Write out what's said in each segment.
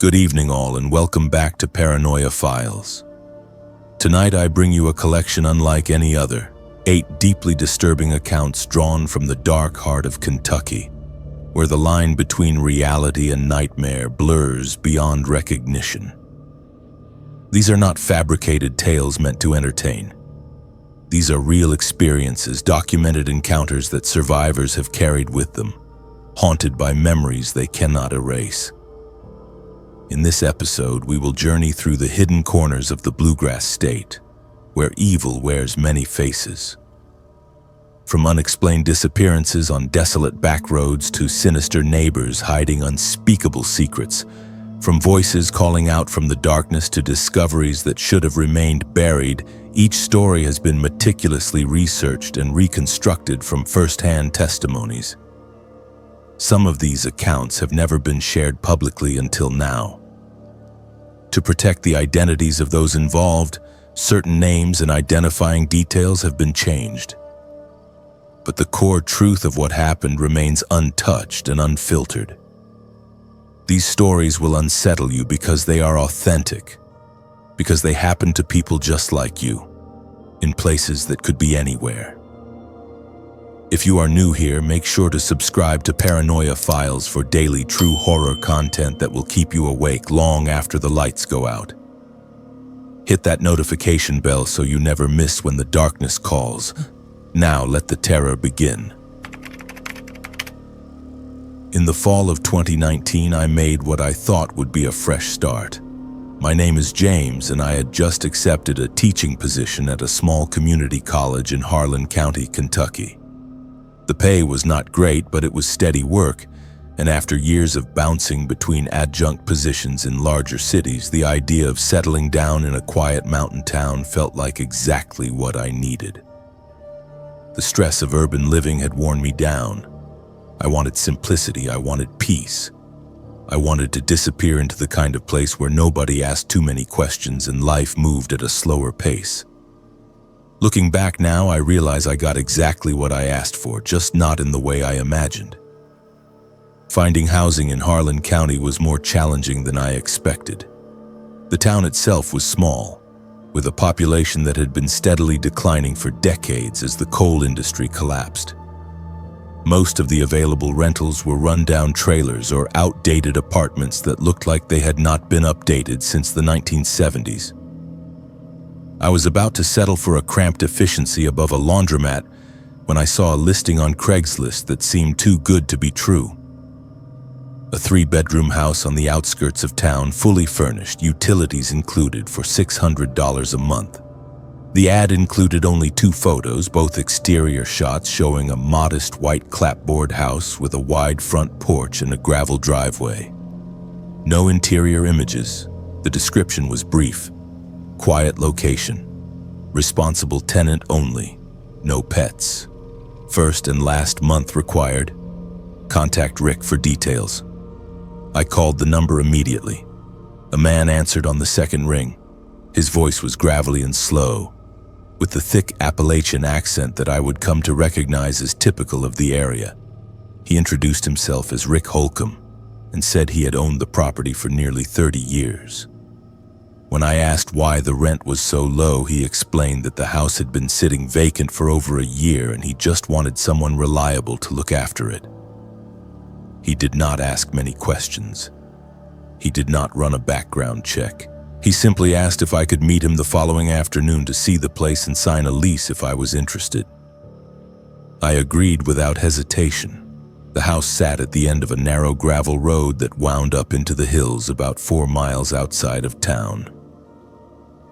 Good evening all, and welcome back to Paranoia Files. Tonight I bring you a collection unlike any other, 8 deeply disturbing accounts drawn from the dark heart of Kentucky, where the line between reality and nightmare blurs beyond recognition. These are not fabricated tales meant to entertain. These are real experiences, documented encounters that survivors have carried with them, haunted by memories they cannot erase. In this episode, we will journey through the hidden corners of the Bluegrass State, where evil wears many faces. From unexplained disappearances on desolate backroads to sinister neighbors hiding unspeakable secrets, from voices calling out from the darkness to discoveries that should have remained buried, each story has been meticulously researched and reconstructed from first-hand testimonies. Some of these accounts have never been shared publicly until now. To protect the identities of those involved, certain names and identifying details have been changed. But the core truth of what happened remains untouched and unfiltered. These stories will unsettle you because they are authentic, because they happen to people just like you, in places that could be anywhere. If you are new here, make sure to subscribe to Paranoia Files for daily true horror content that will keep you awake long after the lights go out. Hit that notification bell so you never miss when the darkness calls. Now let the terror begin. In the fall of 2019, I made what I thought would be a fresh start. My name is James, and I had just accepted a teaching position at a small community college in Harlan County, Kentucky. The pay was not great, but it was steady work, and after years of bouncing between adjunct positions in larger cities, the idea of settling down in a quiet mountain town felt like exactly what I needed. The stress of urban living had worn me down. I wanted simplicity, I wanted peace. I wanted to disappear into the kind of place where nobody asked too many questions and life moved at a slower pace. Looking back now, I realize I got exactly what I asked for, just not in the way I imagined. Finding housing in Harlan County was more challenging than I expected. The town itself was small, with a population that had been steadily declining for decades as the coal industry collapsed. Most of the available rentals were run-down trailers or outdated apartments that looked like they had not been updated since the 1970s. I was about to settle for a cramped efficiency above a laundromat when I saw a listing on Craigslist that seemed too good to be true. A 3-bedroom house on the outskirts of town, fully furnished, utilities included, for $600 a month. The ad included only 2 photos, both exterior shots showing a modest white clapboard house with a wide front porch and a gravel driveway. No interior images. The description was brief. Quiet location. Responsible tenant only. No pets. First and last month required. Contact Rick for details. I called the number immediately. A man answered on the second ring. His voice was gravelly and slow, with the thick Appalachian accent that I would come to recognize as typical of the area. He introduced himself as Rick Holcomb and said he had owned the property for nearly 30 years. When I asked why the rent was so low, he explained that the house had been sitting vacant for over a year and he just wanted someone reliable to look after it. He did not ask many questions. He did not run a background check. He simply asked if I could meet him the following afternoon to see the place and sign a lease if I was interested. I agreed without hesitation. The house sat at the end of a narrow gravel road that wound up into the hills about 4 miles outside of town.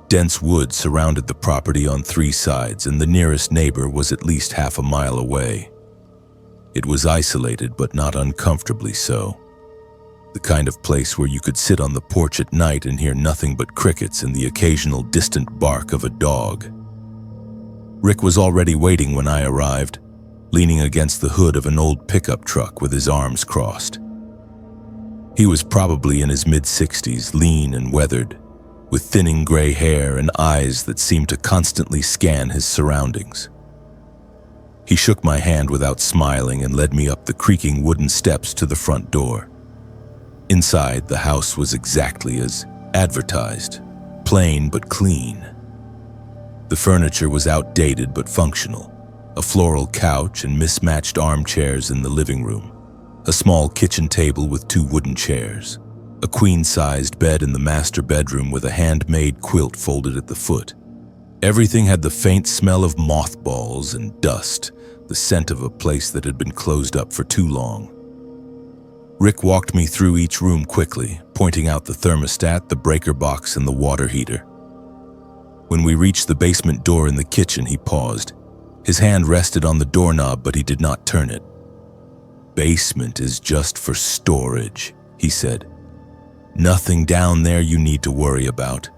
Dense woods surrounded the property on 3 sides, and the nearest neighbor was at least half a mile away. It was isolated, but not uncomfortably so. The kind of place where you could sit on the porch at night and hear nothing but crickets and the occasional distant bark of a dog. Rick was already waiting when I arrived, leaning against the hood of an old pickup truck with his arms crossed. He was probably in his mid-60s, lean and weathered, with thinning gray hair and eyes that seemed to constantly scan his surroundings. He shook my hand without smiling and led me up the creaking wooden steps to the front door. Inside, the house was exactly as advertised, plain but clean. The furniture was outdated but functional. A floral couch and mismatched armchairs in the living room. A small kitchen table with 2 wooden chairs. A queen-sized bed in the master bedroom with a handmade quilt folded at the foot. Everything had the faint smell of mothballs and dust, the scent of a place that had been closed up for too long. Rick walked me through each room quickly, pointing out the thermostat, the breaker box, and the water heater. When we reached the basement door in the kitchen, he paused. His hand rested on the doorknob, but he did not turn it. "Basement is just for storage," he said. "Nothing down there you need to worry about.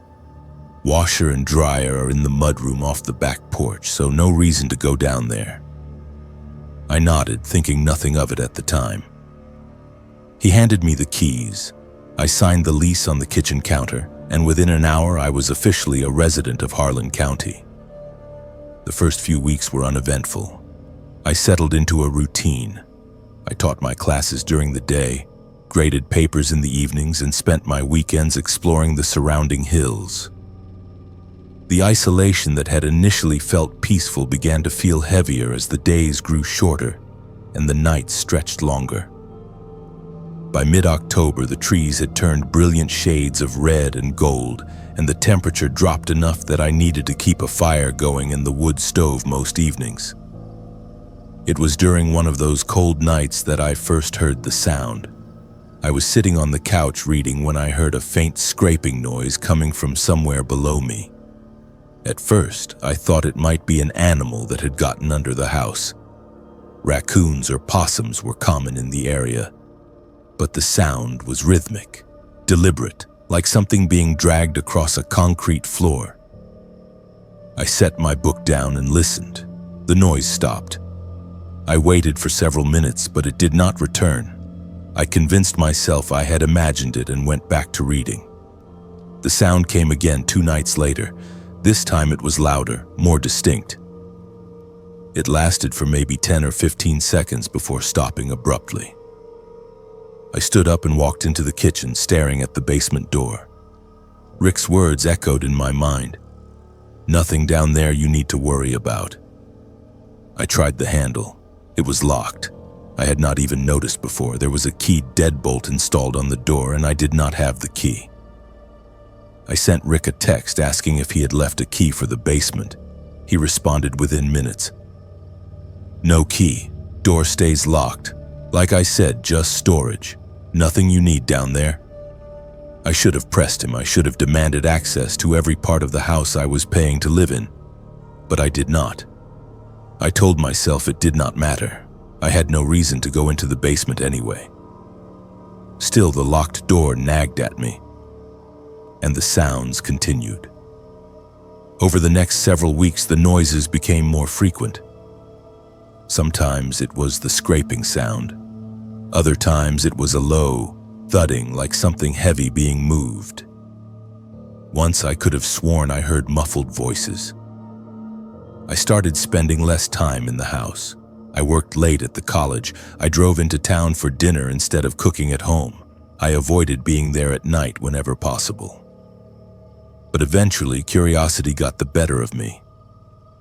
Washer and dryer are in the mudroom off the back porch, so no reason to go down there." I nodded, thinking nothing of it at the time. He handed me the keys. I signed the lease on the kitchen counter, and within an hour I was officially a resident of Harlan County. The first few weeks were uneventful. I settled into a routine. I taught my classes during the day, graded papers in the evenings, and spent my weekends exploring the surrounding hills. The isolation that had initially felt peaceful began to feel heavier as the days grew shorter and the nights stretched longer. By mid-October, the trees had turned brilliant shades of red and gold, and the temperature dropped enough that I needed to keep a fire going in the wood stove most evenings. It was during one of those cold nights that I first heard the sound. I was sitting on the couch reading when I heard a faint scraping noise coming from somewhere below me. At first, I thought it might be an animal that had gotten under the house. Raccoons or possums were common in the area, but the sound was rhythmic, deliberate, like something being dragged across a concrete floor. I set my book down and listened. The noise stopped. I waited for several minutes, but it did not return. I convinced myself I had imagined it and went back to reading. The sound came again 2 nights later. This time it was louder, more distinct. It lasted for maybe 10 or 15 seconds before stopping abruptly. I stood up and walked into the kitchen, staring at the basement door. Rick's words echoed in my mind. "Nothing down there you need to worry about." I tried the handle. It was locked. I had not even noticed before. There was a key deadbolt installed on the door, and I did not have the key. I sent Rick a text asking if he had left a key for the basement. He responded within minutes. "No key. Door stays locked. Like I said, just storage. Nothing you need down there." I should have pressed him. I should have demanded access to every part of the house I was paying to live in. But I did not. I told myself it did not matter. I had no reason to go into the basement anyway. Still, the locked door nagged at me, and the sounds continued. Over the next several weeks, the noises became more frequent. Sometimes it was the scraping sound. Other times it was a low thudding, like something heavy being moved. Once I could have sworn I heard muffled voices. I started spending less time in the house. I worked late at the college. I drove into town for dinner instead of cooking at home. I avoided being there at night whenever possible. But eventually, curiosity got the better of me.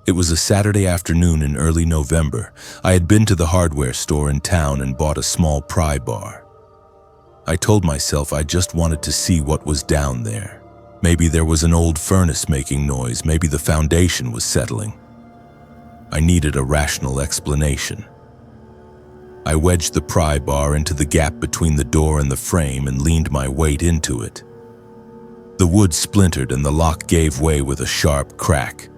It was a Saturday afternoon in early November. I had been to the hardware store in town and bought a small pry bar. I told myself I just wanted to see what was down there. Maybe there was an old furnace making noise. Maybe the foundation was settling. I needed a rational explanation. I wedged the pry bar into the gap between the door and the frame and leaned my weight into it. The wood splintered and the lock gave way with a sharp crack.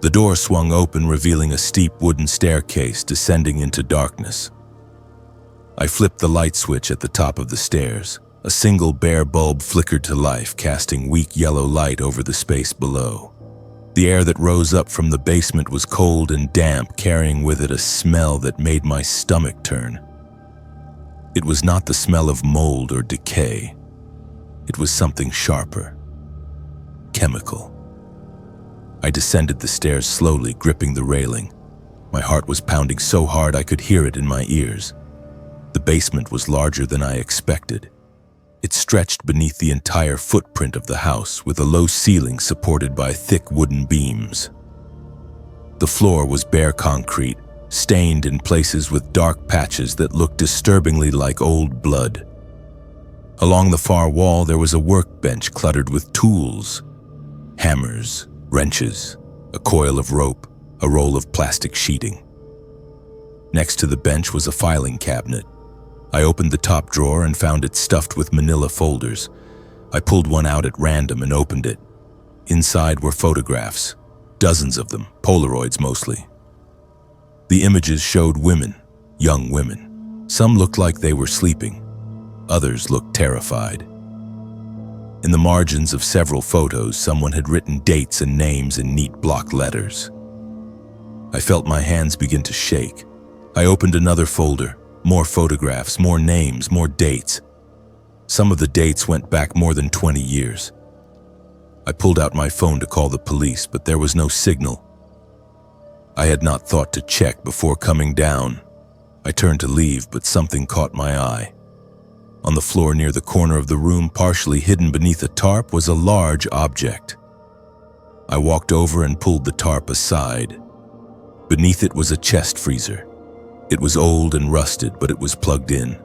The door swung open, revealing a steep wooden staircase descending into darkness. I flipped the light switch at the top of the stairs. A single bare bulb flickered to life, casting weak yellow light over the space below. The air that rose up from the basement was cold and damp, carrying with it a smell that made my stomach turn. It was not the smell of mold or decay. It was something sharper. Chemical. I descended the stairs slowly, gripping the railing. My heart was pounding so hard I could hear it in my ears. The basement was larger than I expected. It stretched beneath the entire footprint of the house, with a low ceiling supported by thick wooden beams. The floor was bare concrete, stained in places with dark patches that looked disturbingly like old blood. Along the far wall, there was a workbench cluttered with tools: hammers, wrenches, a coil of rope, a roll of plastic sheeting. Next to the bench was a filing cabinet. I opened the top drawer and found it stuffed with manila folders. I pulled one out at random and opened it. Inside were photographs, dozens of them, Polaroids mostly. The images showed women, young women. Some looked like they were sleeping. Others looked terrified. In the margins of several photos, someone had written dates and names in neat block letters. I felt my hands begin to shake. I opened another folder. More photographs, more names, more dates. Some of the dates went back more than 20 years. I pulled out my phone to call the police, but there was no signal. I had not thought to check before coming down. I turned to leave, but something caught my eye. On the floor near the corner of the room, partially hidden beneath a tarp, was a large object. I walked over and pulled the tarp aside. Beneath it was a chest freezer. It was old and rusted, but it was plugged in.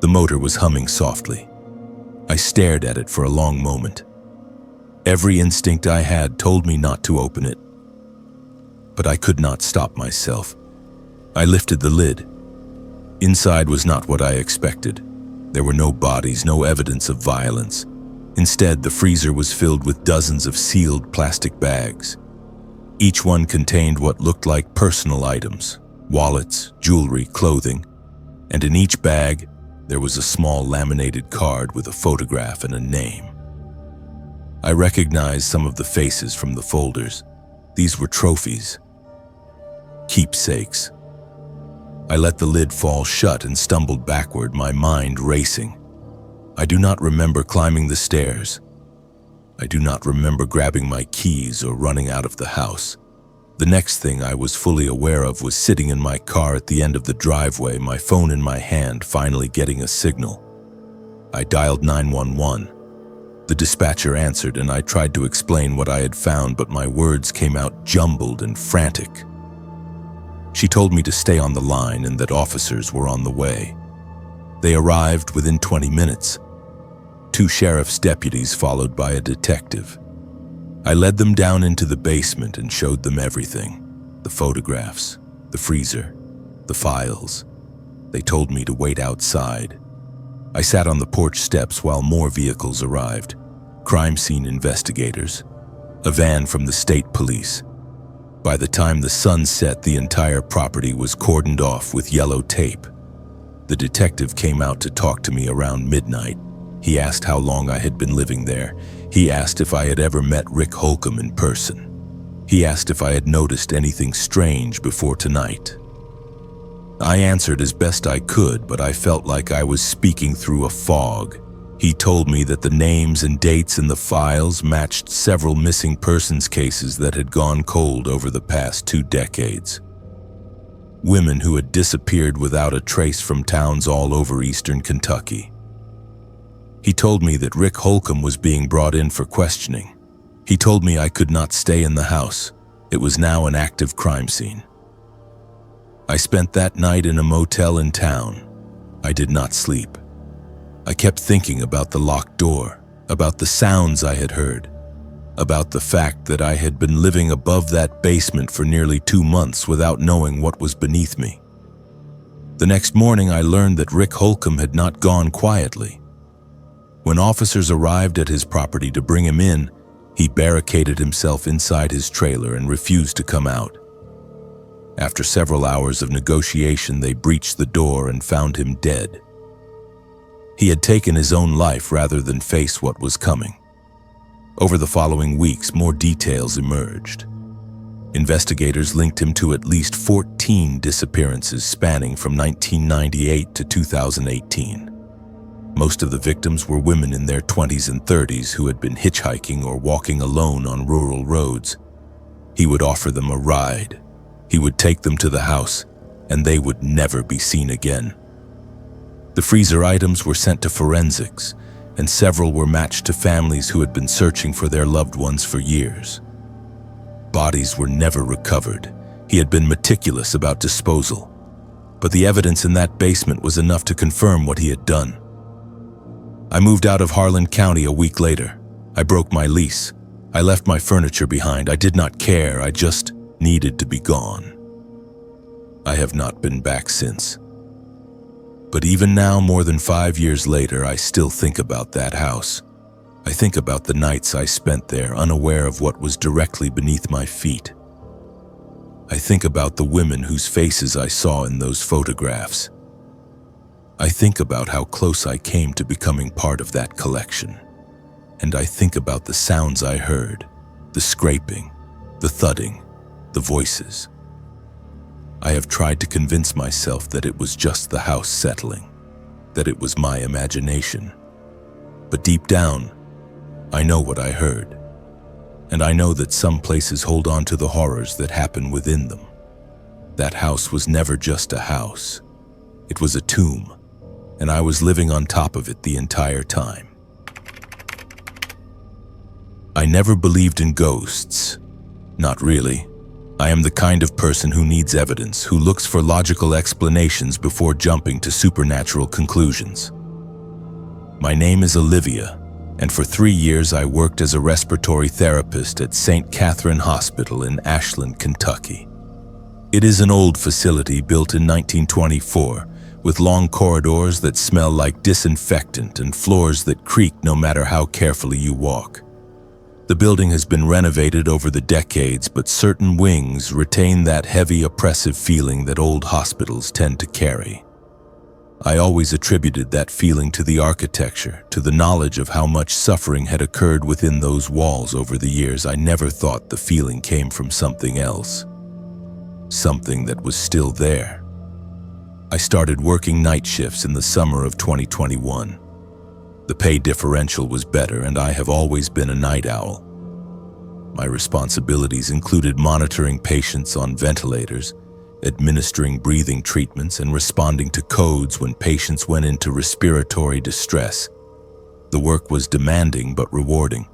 The motor was humming softly. I stared at it for a long moment. Every instinct I had told me not to open it. But I could not stop myself. I lifted the lid. Inside was not what I expected. There were no bodies, no evidence of violence. Instead, the freezer was filled with dozens of sealed plastic bags. Each one contained what looked like personal items: wallets, jewelry, clothing, and in each bag, there was a small laminated card with a photograph and a name. I recognized some of the faces from the folders. These were trophies, keepsakes. I let the lid fall shut and stumbled backward, my mind racing. I do not remember climbing the stairs. I do not remember grabbing my keys or running out of the house. The next thing I was fully aware of was sitting in my car at the end of the driveway, my phone in my hand, finally getting a signal. I dialed 911. The dispatcher answered, and I tried to explain what I had found, but my words came out jumbled and frantic. She told me to stay on the line and that officers were on the way. They arrived within 20 minutes. 2 sheriff's deputies followed by a detective. I led them down into the basement and showed them everything: the photographs, the freezer, the files. They told me to wait outside. I sat on the porch steps while more vehicles arrived: crime scene investigators, a van from the state police. By the time the sun set, the entire property was cordoned off with yellow tape. The detective came out to talk to me around midnight. He asked how long I had been living there. He asked if I had ever met Rick Holcomb in person. He asked if I had noticed anything strange before tonight. I answered as best I could, but I felt like I was speaking through a fog. He told me that the names and dates in the files matched several missing persons cases that had gone cold over the past 2 decades. Women who had disappeared without a trace from towns all over eastern Kentucky. He told me that Rick Holcomb was being brought in for questioning. He told me I could not stay in the house. It was now an active crime scene. I spent that night in a motel in town. I did not sleep. I kept thinking about the locked door, about the sounds I had heard, about the fact that I had been living above that basement for nearly 2 months without knowing what was beneath me. The next morning, I learned that Rick Holcomb had not gone quietly. When officers arrived at his property to bring him in, he barricaded himself inside his trailer and refused to come out. After several hours of negotiation, they breached the door and found him dead. He had taken his own life rather than face what was coming. Over the following weeks, more details emerged. Investigators linked him to at least 14 disappearances spanning from 1998 to 2018. Most of the victims were women in their 20s and 30s who had been hitchhiking or walking alone on rural roads. He would offer them a ride. He would take them to the house, and they would never be seen again. The freezer items were sent to forensics, and several were matched to families who had been searching for their loved ones for years. Bodies were never recovered. He had been meticulous about disposal, but the evidence in that basement was enough to confirm what he had done. I moved out of Harlan County a week later. I broke my lease. I left my furniture behind. I did not care. I just needed to be gone. I have not been back since. But even now, more than 5 years later, I still think about that house. I think about the nights I spent there, unaware of what was directly beneath my feet. I think about the women whose faces I saw in those photographs. I think about how close I came to becoming part of that collection. And I think about the sounds I heard, the scraping, the thudding, the voices. I have tried to convince myself that it was just the house settling, that it was my imagination. But deep down, I know what I heard. And I know that some places hold on to the horrors that happen within them. That house was never just a house. It was a tomb, and I was living on top of it the entire time. I never believed in ghosts. Not really. I am the kind of person who needs evidence, who looks for logical explanations before jumping to supernatural conclusions. My name is Olivia, and for 3 years I worked as a respiratory therapist at St. Catherine Hospital in Ashland, Kentucky. It is an old facility built in 1924, with long corridors that smell like disinfectant and floors that creak no matter how carefully you walk. The building has been renovated over the decades, but certain wings retain that heavy, oppressive feeling that old hospitals tend to carry. I always attributed that feeling to the architecture, to the knowledge of how much suffering had occurred within those walls over the years. I never thought the feeling came from something else, something that was still there. I started working night shifts in the summer of 2021. The pay differential was better, and I have always been a night owl. My responsibilities included monitoring patients on ventilators, administering breathing treatments, and responding to codes when patients went into respiratory distress. The work was demanding but rewarding.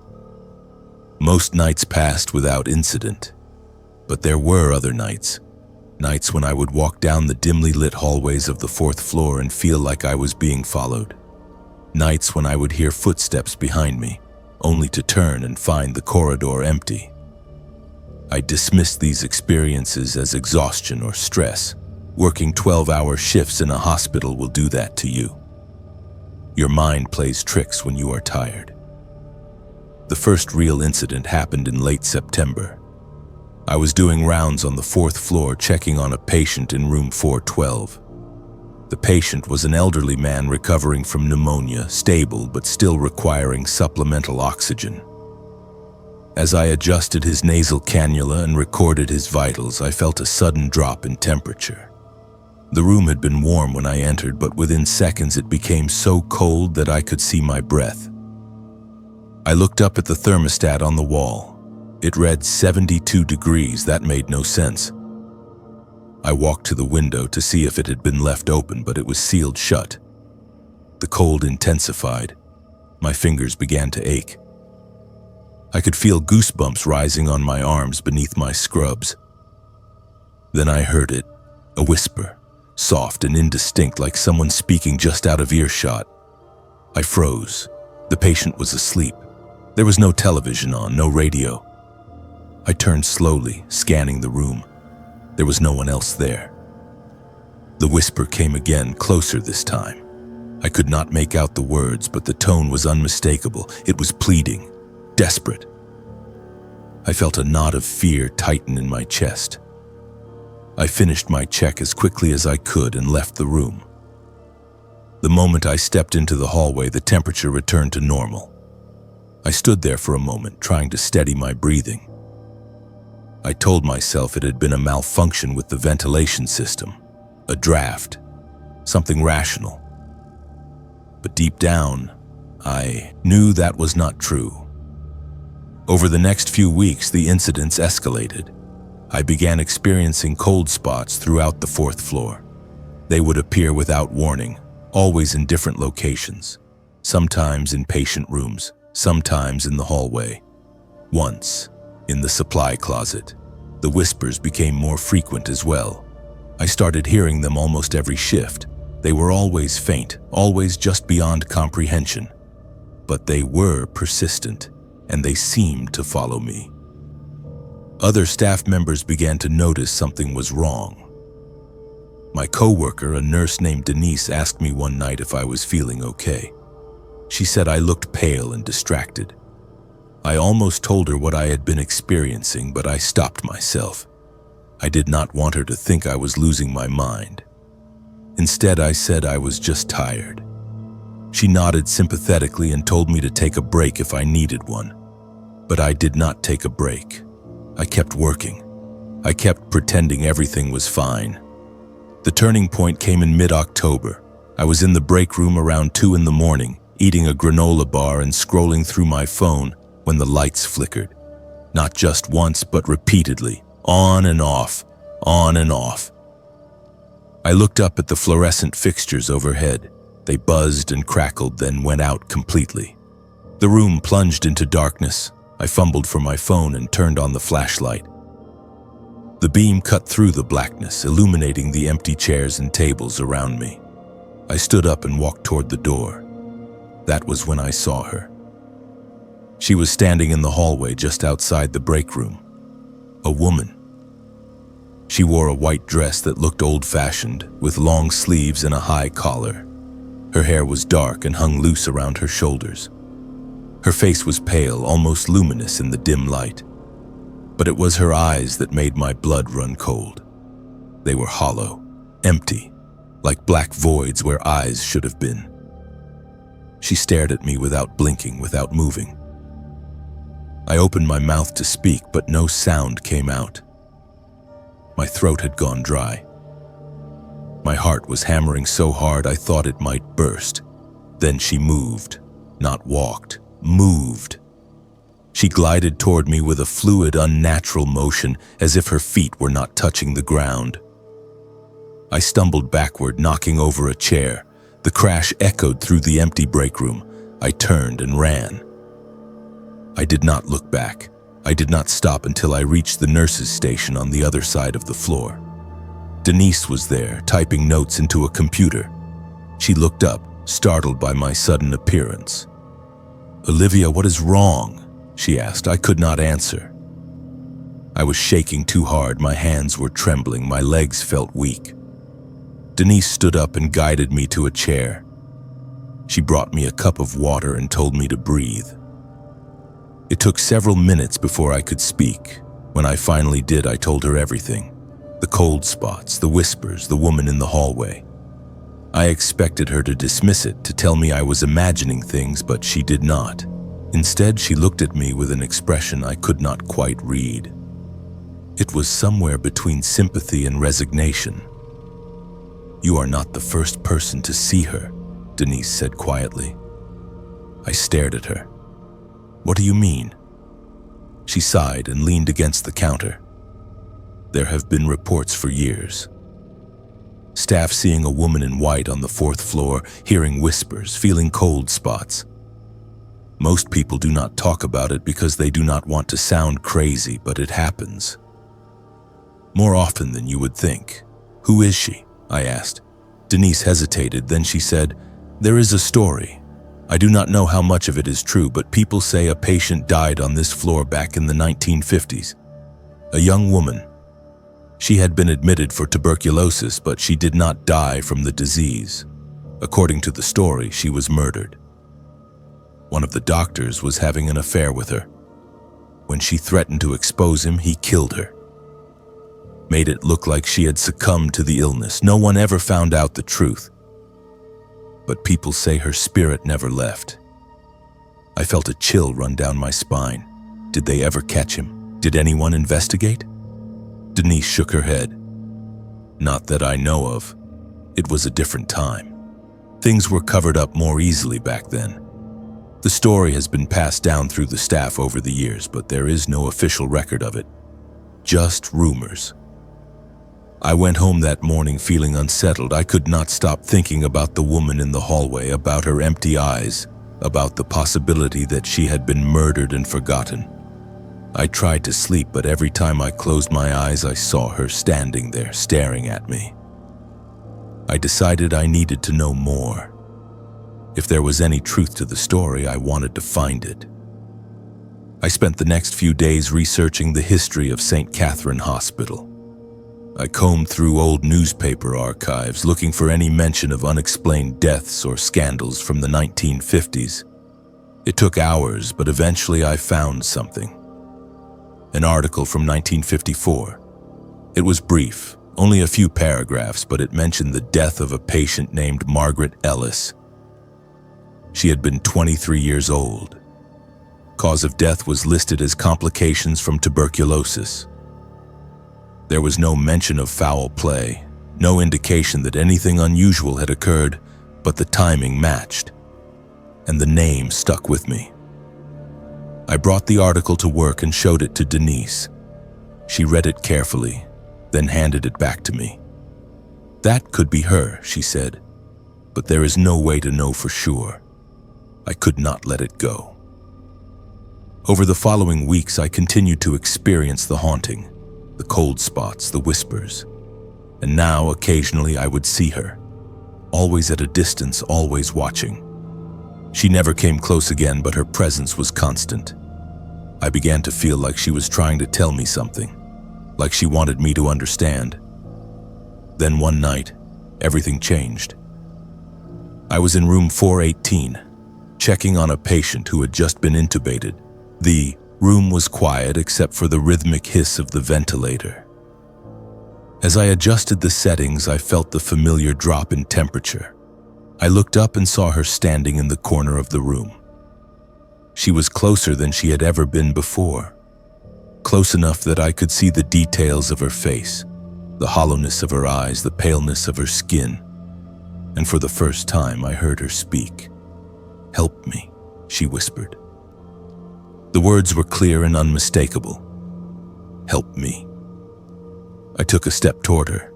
Most nights passed without incident, but there were other nights when I would walk down the dimly lit hallways of the 4th floor and feel like I was being followed. Nights when I would hear footsteps behind me, only to turn and find the corridor empty. I dismissed these experiences as exhaustion or stress. Working 12-hour shifts in a hospital will do that to you. Your mind plays tricks when you are tired. The first real incident happened in late September. I was doing rounds on the 4th floor, checking on a patient in room 412. The patient was an elderly man recovering from pneumonia, stable but still requiring supplemental oxygen. As I adjusted his nasal cannula and recorded his vitals, I felt a sudden drop in temperature. The room had been warm when I entered, but within seconds it became so cold that I could see my breath. I looked up at the thermostat on the wall. It read 72 degrees. That made no sense. I walked to the window to see if it had been left open, but it was sealed shut. The cold intensified. My fingers began to ache. I could feel goosebumps rising on my arms beneath my scrubs. Then I heard it, a whisper, soft and indistinct, like someone speaking just out of earshot. I froze. The patient was asleep. There was no television on, no radio. I turned slowly, scanning the room. There was no one else there. The whisper came again, closer this time. I could not make out the words, but the tone was unmistakable. It was pleading, desperate. I felt a knot of fear tighten in my chest. I finished my check as quickly as I could and left the room. The moment I stepped into the hallway, the temperature returned to normal. I stood there for a moment, trying to steady my breathing. I told myself it had been a malfunction with the ventilation system, a draft, something rational. But deep down, I knew that was not true. Over the next few weeks, the incidents escalated. I began experiencing cold spots throughout the 4th floor. They would appear without warning, always in different locations. sometimes in patient rooms, sometimes in the hallway. Once, in the supply closet, the whispers became more frequent as well. I started hearing them almost every shift. They were always faint, always just beyond comprehension. But they were persistent, and they seemed to follow me. Other staff members began to notice something was wrong. My coworker, a nurse named Denise, asked me one night if I was feeling okay. She said I looked pale and distracted. I almost told her what I had been experiencing, but I stopped myself. I did not want her to think I was losing my mind. Instead, I said I was just tired. She nodded sympathetically and told me to take a break if I needed one. But I did not take a break. I kept working. I kept pretending everything was fine. The turning point came in mid-October. I was in the break room around 2 in the morning, eating a granola bar and scrolling through my phone when the lights flickered. Not just once, but repeatedly, on and off, on and off. I looked up at the fluorescent fixtures overhead. They buzzed and crackled, then went out completely. The room plunged into darkness. I fumbled for my phone and turned on the flashlight. The beam cut through the blackness, illuminating the empty chairs and tables around me. I stood up and walked toward the door. That was when I saw her. She was standing in the hallway just outside the break room. A woman. She wore a white dress that looked old-fashioned, with long sleeves and a high collar. Her hair was dark and hung loose around her shoulders. Her face was pale, almost luminous in the dim light. But it was her eyes that made my blood run cold. They were hollow, empty, like black voids where eyes should have been. She stared at me without blinking, without moving. I opened my mouth to speak, but no sound came out. My throat had gone dry. My heart was hammering so hard I thought it might burst. Then she moved, not walked, moved. She glided toward me with a fluid, unnatural motion, as if her feet were not touching the ground. I stumbled backward, knocking over a chair. The crash echoed through the empty break room. I turned and ran. I did not look back. I did not stop until I reached the nurse's station on the other side of the floor. Denise was there, typing notes into a computer. She looked up, startled by my sudden appearance. "Olivia, what is wrong?" she asked. I could not answer. I was shaking too hard. My hands were trembling. My legs felt weak. Denise stood up and guided me to a chair. She brought me a cup of water and told me to breathe. It took several minutes before I could speak. When I finally did, I told her everything. The cold spots, the whispers, the woman in the hallway. I expected her to dismiss it, to tell me I was imagining things, but she did not. Instead, she looked at me with an expression I could not quite read. It was somewhere between sympathy and resignation. "You are not the first person to see her," Denise said quietly. I stared at her. "What do you mean?" She sighed and leaned against the counter. "There have been reports for years. Staff seeing a woman in white on the 4th floor, hearing whispers, feeling cold spots. Most people do not talk about it because they do not want to sound crazy, but it happens. More often than you would think." "Who is she?" I asked. Denise hesitated, then she said, "There is a story. I do not know how much of it is true, but people say a patient died on this floor back in the 1950s. A young woman. She had been admitted for tuberculosis, but she did not die from the disease. According to the story, she was murdered. One of the doctors was having an affair with her. When she threatened to expose him, he killed her. Made it look like she had succumbed to the illness. No one ever found out the truth. But people say her spirit never left." I felt a chill run down my spine. Did they ever catch him? Did anyone investigate? Denise shook her head. "Not that I know of. It was a different time. Things were covered up more easily back then. The story has been passed down through the staff over the years, but there is no official record of it. Just rumors." I went home that morning feeling unsettled. I could not stop thinking about the woman in the hallway, about her empty eyes, about the possibility that she had been murdered and forgotten. I tried to sleep, but every time I closed my eyes, I saw her standing there, staring at me. I decided I needed to know more. If there was any truth to the story, I wanted to find it. I spent the next few days researching the history of St. Catherine Hospital. I combed through old newspaper archives, looking for any mention of unexplained deaths or scandals from the 1950s. It took hours, but eventually I found something. An article from 1954. It was brief, only a few paragraphs, but it mentioned the death of a patient named Margaret Ellis. She had been 23 years old. Cause of death was listed as complications from tuberculosis. There was no mention of foul play, no indication that anything unusual had occurred, but the timing matched, and the name stuck with me. I brought the article to work and showed it to Denise. She read it carefully, then handed it back to me. "That could be her," she said, "but there is no way to know for sure." I could not let it go. Over the following weeks, I continued to experience the haunting, the cold spots, the whispers. And now, occasionally, I would see her, always at a distance, always watching. She never came close again, but her presence was constant. I began to feel like she was trying to tell me something, like she wanted me to understand. Then one night, everything changed. I was in room 418, checking on a patient who had just been intubated. The room was quiet except for the rhythmic hiss of the ventilator. As I adjusted the settings, I felt the familiar drop in temperature. I looked up and saw her standing in the corner of the room. She was closer than she had ever been before, close enough that I could see the details of her face, the hollowness of her eyes, the paleness of her skin. And for the first time, I heard her speak. "Help me," she whispered. The words were clear and unmistakable. "Help me." I took a step toward her.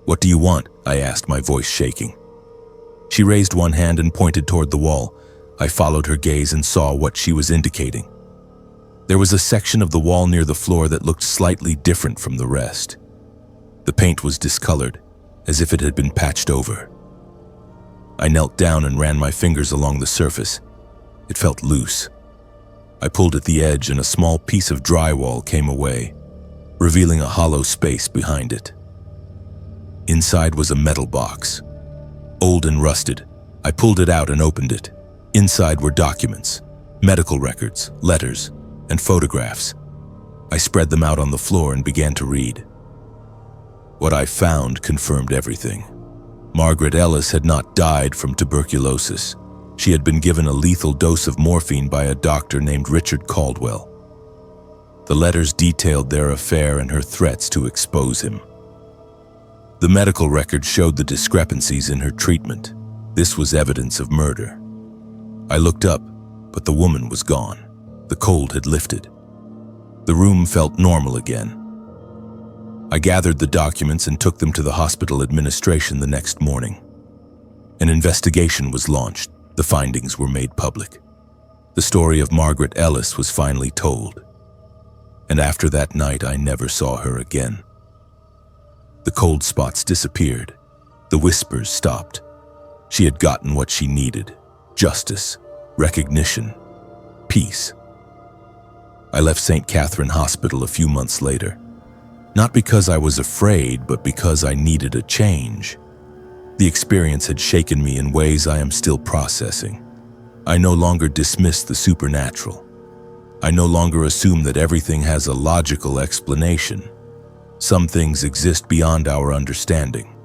"What do you want?" I asked, my voice shaking. She raised one hand and pointed toward the wall. I followed her gaze and saw what she was indicating. There was a section of the wall near the floor that looked slightly different from the rest. The paint was discolored, as if it had been patched over. I knelt down and ran my fingers along the surface. It felt loose. I pulled at the edge and a small piece of drywall came away, revealing a hollow space behind it. Inside was a metal box, old and rusted. I pulled it out and opened it. Inside were documents, medical records, letters, and photographs. I spread them out on the floor and began to read. What I found confirmed everything. Margaret Ellis had not died from tuberculosis. She had been given a lethal dose of morphine by a doctor named Richard Caldwell. The letters detailed their affair and her threats to expose him. The medical record showed the discrepancies in her treatment. This was evidence of murder. I looked up, but the woman was gone. The cold had lifted. The room felt normal again. I gathered the documents and took them to the hospital administration the next morning. An investigation was launched. The findings were made public. The story of Margaret Ellis was finally told. And after that night, I never saw her again. The cold spots disappeared. The whispers stopped. She had gotten what she needed: justice, recognition, peace. I left St. Catherine Hospital a few months later. Not because I was afraid, but because I needed a change. The experience had shaken me in ways I am still processing. I no longer dismiss the supernatural. I no longer assume that everything has a logical explanation. Some things exist beyond our understanding.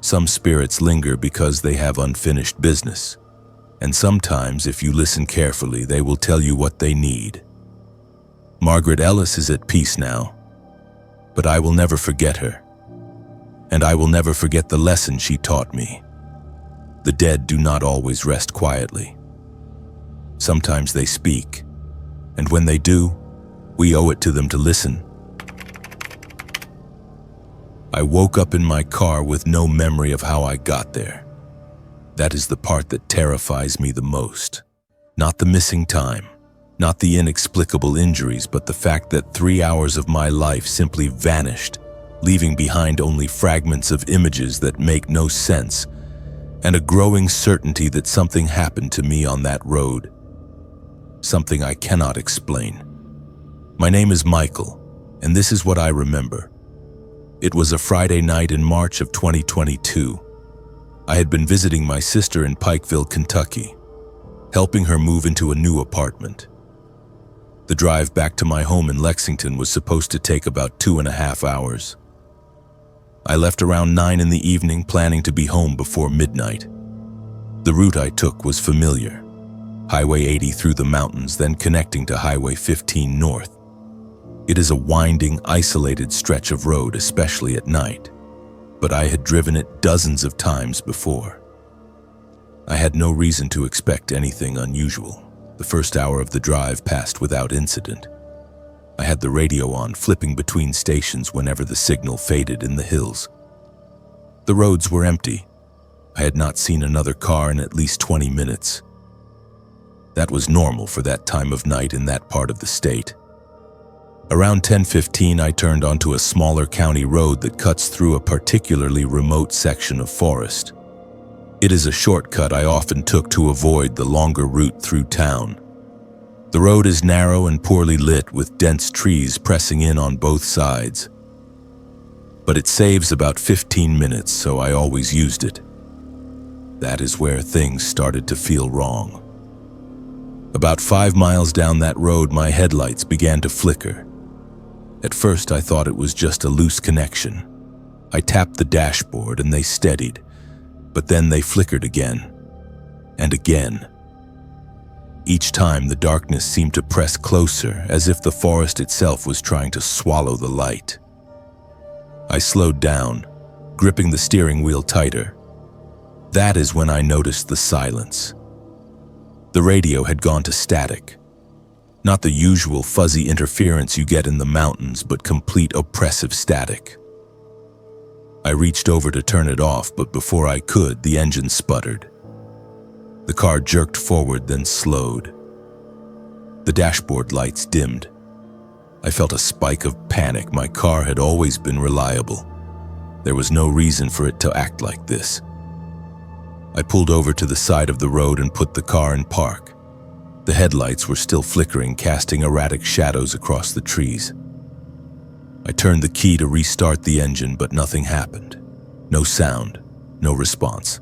Some spirits linger because they have unfinished business. And sometimes, if you listen carefully, they will tell you what they need. Margaret Ellis is at peace now, but I will never forget her. And I will never forget the lesson she taught me. The dead do not always rest quietly. Sometimes they speak, and when they do, we owe it to them to listen. I woke up in my car with no memory of how I got there. That is the part that terrifies me the most. Not the missing time, not the inexplicable injuries, but the fact that 3 hours of my life simply vanished, leaving behind only fragments of images that make no sense, and a growing certainty that something happened to me on that road. Something I cannot explain. My name is Michael, and this is what I remember. It was a Friday night in March of 2022. I had been visiting my sister in Pikeville, Kentucky, helping her move into a new apartment. The drive back to my home in Lexington was supposed to take about 2.5 hours. I left around 9 in the evening, planning to be home before midnight. The route I took was familiar. Highway 80 through the mountains, then connecting to Highway 15 north. It is a winding, isolated stretch of road, especially at night, but I had driven it dozens of times before. I had no reason to expect anything unusual. The first hour of the drive passed without incident. I had the radio on, flipping between stations whenever the signal faded in the hills. The roads were empty. I had not seen another car in at least 20 minutes. That was normal for that time of night in that part of the state. Around 10:15, I turned onto a smaller county road that cuts through a particularly remote section of forest. It is a shortcut I often took to avoid the longer route through town. The road is narrow and poorly lit, with dense trees pressing in on both sides. But it saves about 15 minutes, so I always used it. That is where things started to feel wrong. About 5 miles down that road, my headlights began to flicker. At first, I thought it was just a loose connection. I tapped the dashboard and they steadied, but then they flickered again and again. Each time, the darkness seemed to press closer, as if the forest itself was trying to swallow the light. I slowed down, gripping the steering wheel tighter. That is when I noticed the silence. The radio had gone to static. Not the usual fuzzy interference you get in the mountains, but complete oppressive static. I reached over to turn it off, but before I could, the engine sputtered. The car jerked forward, then slowed. The dashboard lights dimmed. I felt a spike of panic. My car had always been reliable. There was no reason for it to act like this. I pulled over to the side of the road and put the car in park. The headlights were still flickering, casting erratic shadows across the trees. I turned the key to restart the engine, but nothing happened. No sound, no response.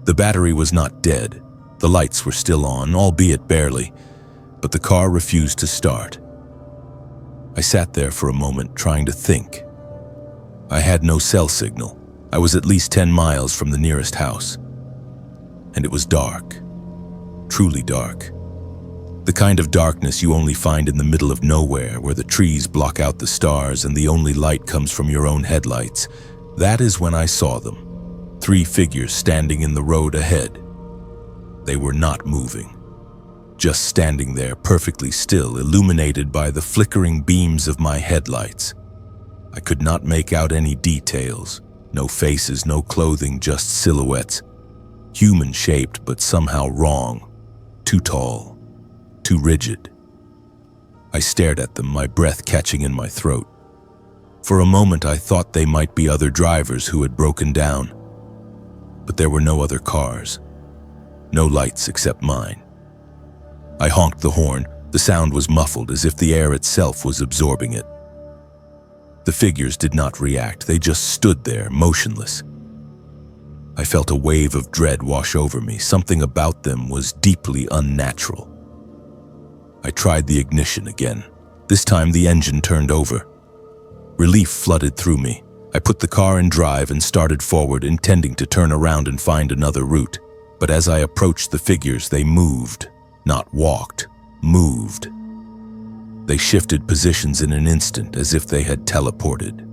The battery was not dead. The lights were still on, albeit barely, but the car refused to start. I sat there for a moment, trying to think. I had no cell signal. I was at least 10 miles from the nearest house. And it was dark. Truly dark. The kind of darkness you only find in the middle of nowhere, where the trees block out the stars and the only light comes from your own headlights. That is when I saw them. 3 figures standing in the road ahead. They were not moving. Just standing there, perfectly still, illuminated by the flickering beams of my headlights. I could not make out any details. No faces, no clothing, just silhouettes. Human-shaped, but somehow wrong. Too tall. Too rigid. I stared at them, my breath catching in my throat. For a moment, I thought they might be other drivers who had broken down. But there were no other cars. No lights except mine. I honked the horn. The sound was muffled, as if the air itself was absorbing it. The figures did not react. They just stood there, motionless. I felt a wave of dread wash over me. Something about them was deeply unnatural. I tried the ignition again. This time the engine turned over. Relief flooded through me. I put the car in drive and started forward, intending to turn around and find another route. But as I approached the figures, they moved. Not walked. Moved. They shifted positions in an instant, as if they had teleported.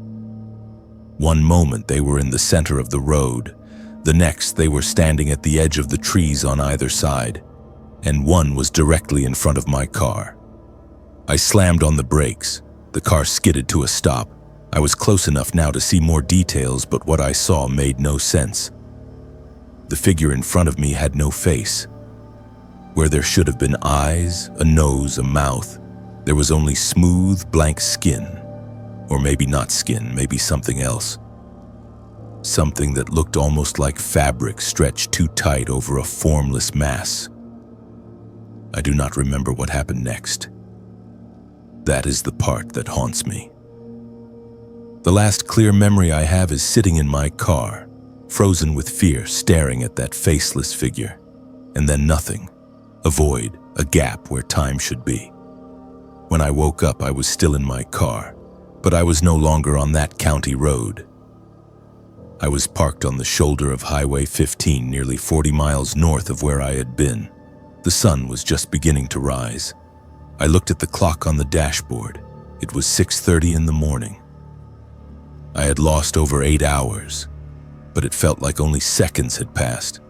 One moment they were in the center of the road. The next they were standing at the edge of the trees on either side, and one was directly in front of my car. I slammed on the brakes. The car skidded to a stop. I was close enough now to see more details, but what I saw made no sense. The figure in front of me had no face. Where there should have been eyes, a nose, a mouth, there was only smooth, blank skin. Or maybe not skin, maybe something else. Something that looked almost like fabric stretched too tight over a formless mass. I do not remember what happened next. That is the part that haunts me. The last clear memory I have is sitting in my car, frozen with fear, staring at that faceless figure. And then nothing. A void, a gap where time should be. When I woke up, I was still in my car, but I was no longer on that county road. I was parked on the shoulder of Highway 15, nearly 40 miles north of where I had been. The sun was just beginning to rise. I looked at the clock on the dashboard. It was 6:30 in the morning. I had lost over 8 hours, but it felt like only seconds had passed.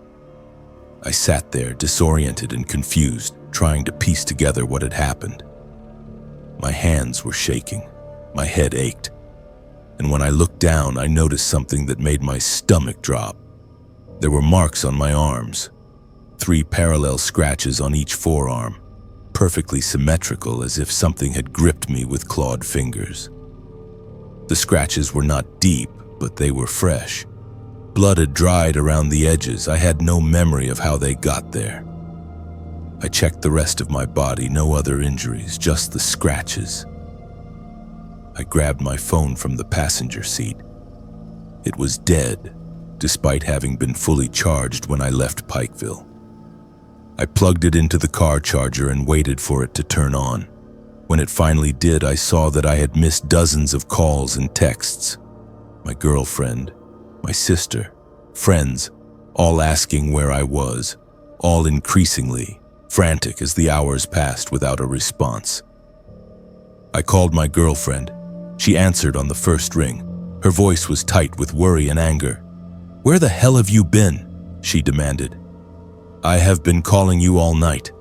I sat there, disoriented and confused, trying to piece together what had happened. My hands were shaking, my head ached, and when I looked down, I noticed something that made my stomach drop. There were marks on my arms, 3 parallel scratches on each forearm, perfectly symmetrical, as if something had gripped me with clawed fingers. The scratches were not deep, but they were fresh. Blood had dried around the edges. I had no memory of how they got there. I checked the rest of my body, no other injuries, just the scratches. I grabbed my phone from the passenger seat. It was dead, despite having been fully charged when I left Pikeville. I plugged it into the car charger and waited for it to turn on. When it finally did, I saw that I had missed dozens of calls and texts. My girlfriend, my sister, friends, all asking where I was, all increasingly frantic as the hours passed without a response. I called my girlfriend. She answered on the first ring. Her voice was tight with worry and anger. "Where the hell have you been?" she demanded. "I have been calling you all night."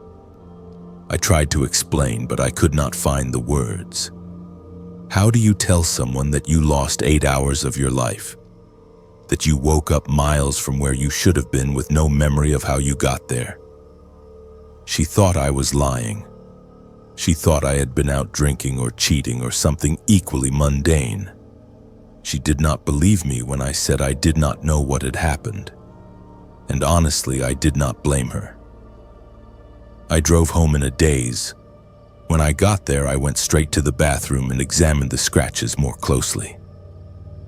I tried to explain, but I could not find the words. How do you tell someone that you lost 8 hours of your life? That you woke up miles from where you should have been with no memory of how you got there? She thought I was lying. She thought I had been out drinking or cheating or something equally mundane. She did not believe me when I said I did not know what had happened. And honestly, I did not blame her. I drove home in a daze. When I got there, I went straight to the bathroom and examined the scratches more closely.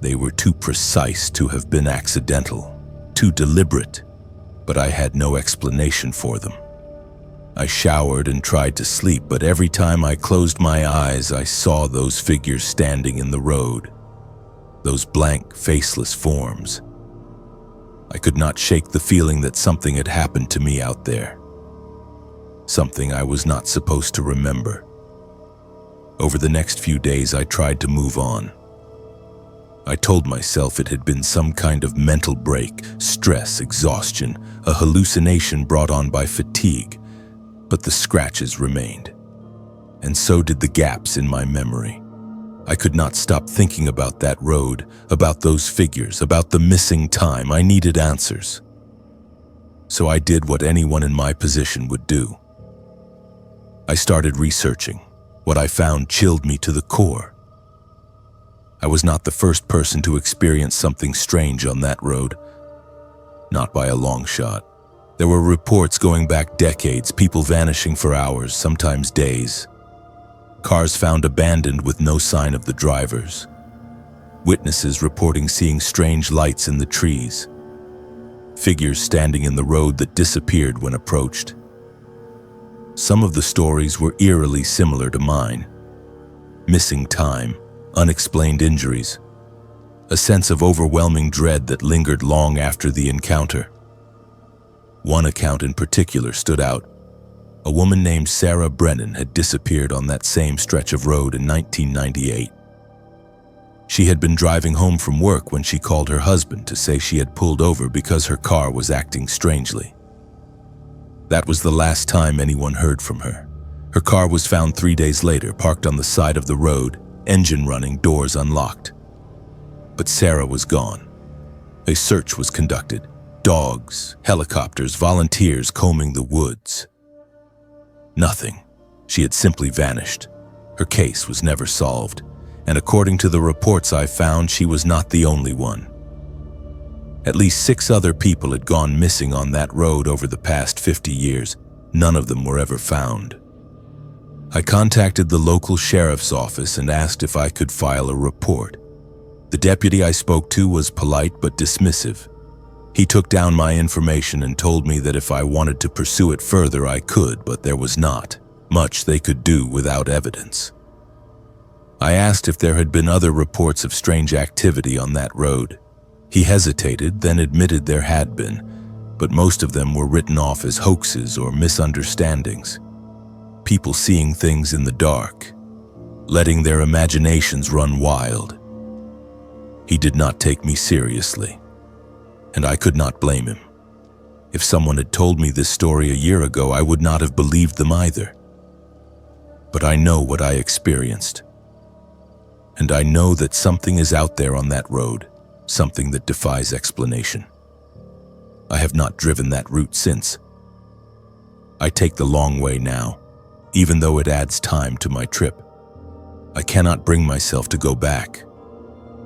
They were too precise to have been accidental, too deliberate, but I had no explanation for them. I showered and tried to sleep, but every time I closed my eyes, I saw those figures standing in the road, those blank, faceless forms. I could not shake the feeling that something had happened to me out there, something I was not supposed to remember. Over the next few days, I tried to move on. I told myself it had been some kind of mental break, stress, exhaustion, a hallucination brought on by fatigue. But the scratches remained, and so did the gaps in my memory. I could not stop thinking about that road, about those figures, about the missing time. I needed answers. So I did what anyone in my position would do. I started researching. What I found chilled me to the core. I was not the first person to experience something strange on that road. Not by a long shot. There were reports going back decades, people vanishing for hours, sometimes days. Cars found abandoned with no sign of the drivers. Witnesses reporting seeing strange lights in the trees. Figures standing in the road that disappeared when approached. Some of the stories were eerily similar to mine. Missing time, unexplained injuries, a sense of overwhelming dread that lingered long after the encounter. One account in particular stood out. A woman named Sarah Brennan had disappeared on that same stretch of road in 1998. She had been driving home from work when she called her husband to say she had pulled over because her car was acting strangely. That was the last time anyone heard from her. Her car was found 3 days later, parked on the side of the road, engine running, doors unlocked. But Sarah was gone. A search was conducted. Dogs, helicopters, volunteers combing the woods. Nothing. She had simply vanished. Her case was never solved, and according to the reports I found, she was not the only one. At least 6 other people had gone missing on that road over the past 50 years. None of them were ever found. I contacted the local sheriff's office and asked if I could file a report. The deputy I spoke to was polite but dismissive. He took down my information and told me that if I wanted to pursue it further, I could, but there was not much they could do without evidence. I asked if there had been other reports of strange activity on that road. He hesitated, then admitted there had been, but most of them were written off as hoaxes or misunderstandings. People seeing things in the dark, letting their imaginations run wild. He did not take me seriously, and I could not blame him. If someone had told me this story a year ago, I would not have believed them either. But I know what I experienced, and I know that something is out there on that road, something that defies explanation. I have not driven that route since. I take the long way now, even though it adds time to my trip. I cannot bring myself to go back.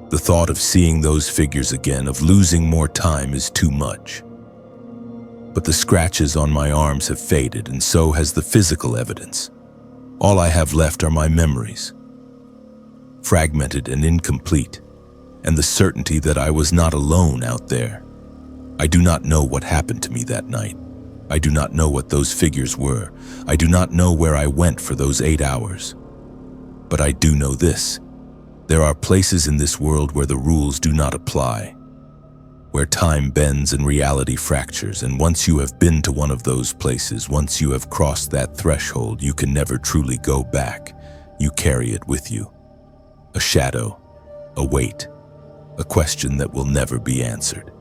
The thought of seeing those figures again, of losing more time, is too much. But the scratches on my arms have faded, and so has the physical evidence. All I have left are my memories, fragmented and incomplete, and the certainty that I was not alone out there. I do not know what happened to me that night. I do not know what those figures were. I do not know where I went for those 8 hours. But I do know this. There are places in this world where the rules do not apply, where time bends and reality fractures, and once you have been to one of those places, once you have crossed that threshold, you can never truly go back. You carry it with you. A shadow, a weight, a question that will never be answered.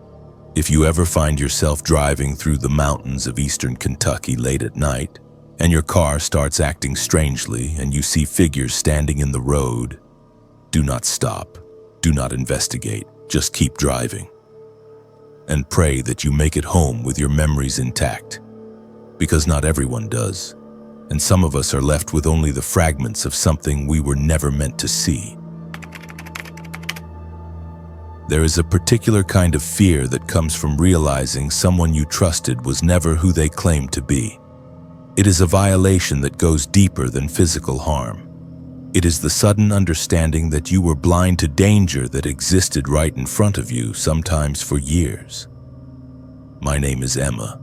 If you ever find yourself driving through the mountains of eastern Kentucky late at night, and your car starts acting strangely, and you see figures standing in the road, do not stop. Do not investigate. Just keep driving. And pray that you make it home with your memories intact. Because not everyone does. And some of us are left with only the fragments of something we were never meant to see. There is a particular kind of fear that comes from realizing someone you trusted was never who they claimed to be. It is a violation that goes deeper than physical harm. It is the sudden understanding that you were blind to danger that existed right in front of you, sometimes for years. My name is Emma,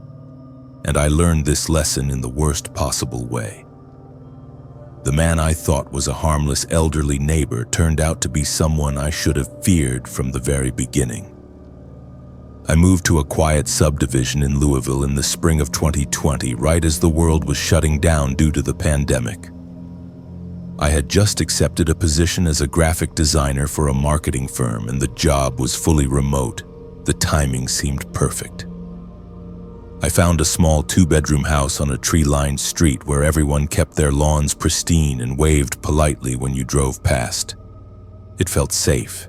and I learned this lesson in the worst possible way. The man I thought was a harmless elderly neighbor turned out to be someone I should have feared from the very beginning. I moved to a quiet subdivision in Louisville in the spring of 2020, right as the world was shutting down due to the pandemic. I had just accepted a position as a graphic designer for a marketing firm, and the job was fully remote. The timing seemed perfect. I found a small 2-bedroom house on a tree-lined street where everyone kept their lawns pristine and waved politely when you drove past. It felt safe.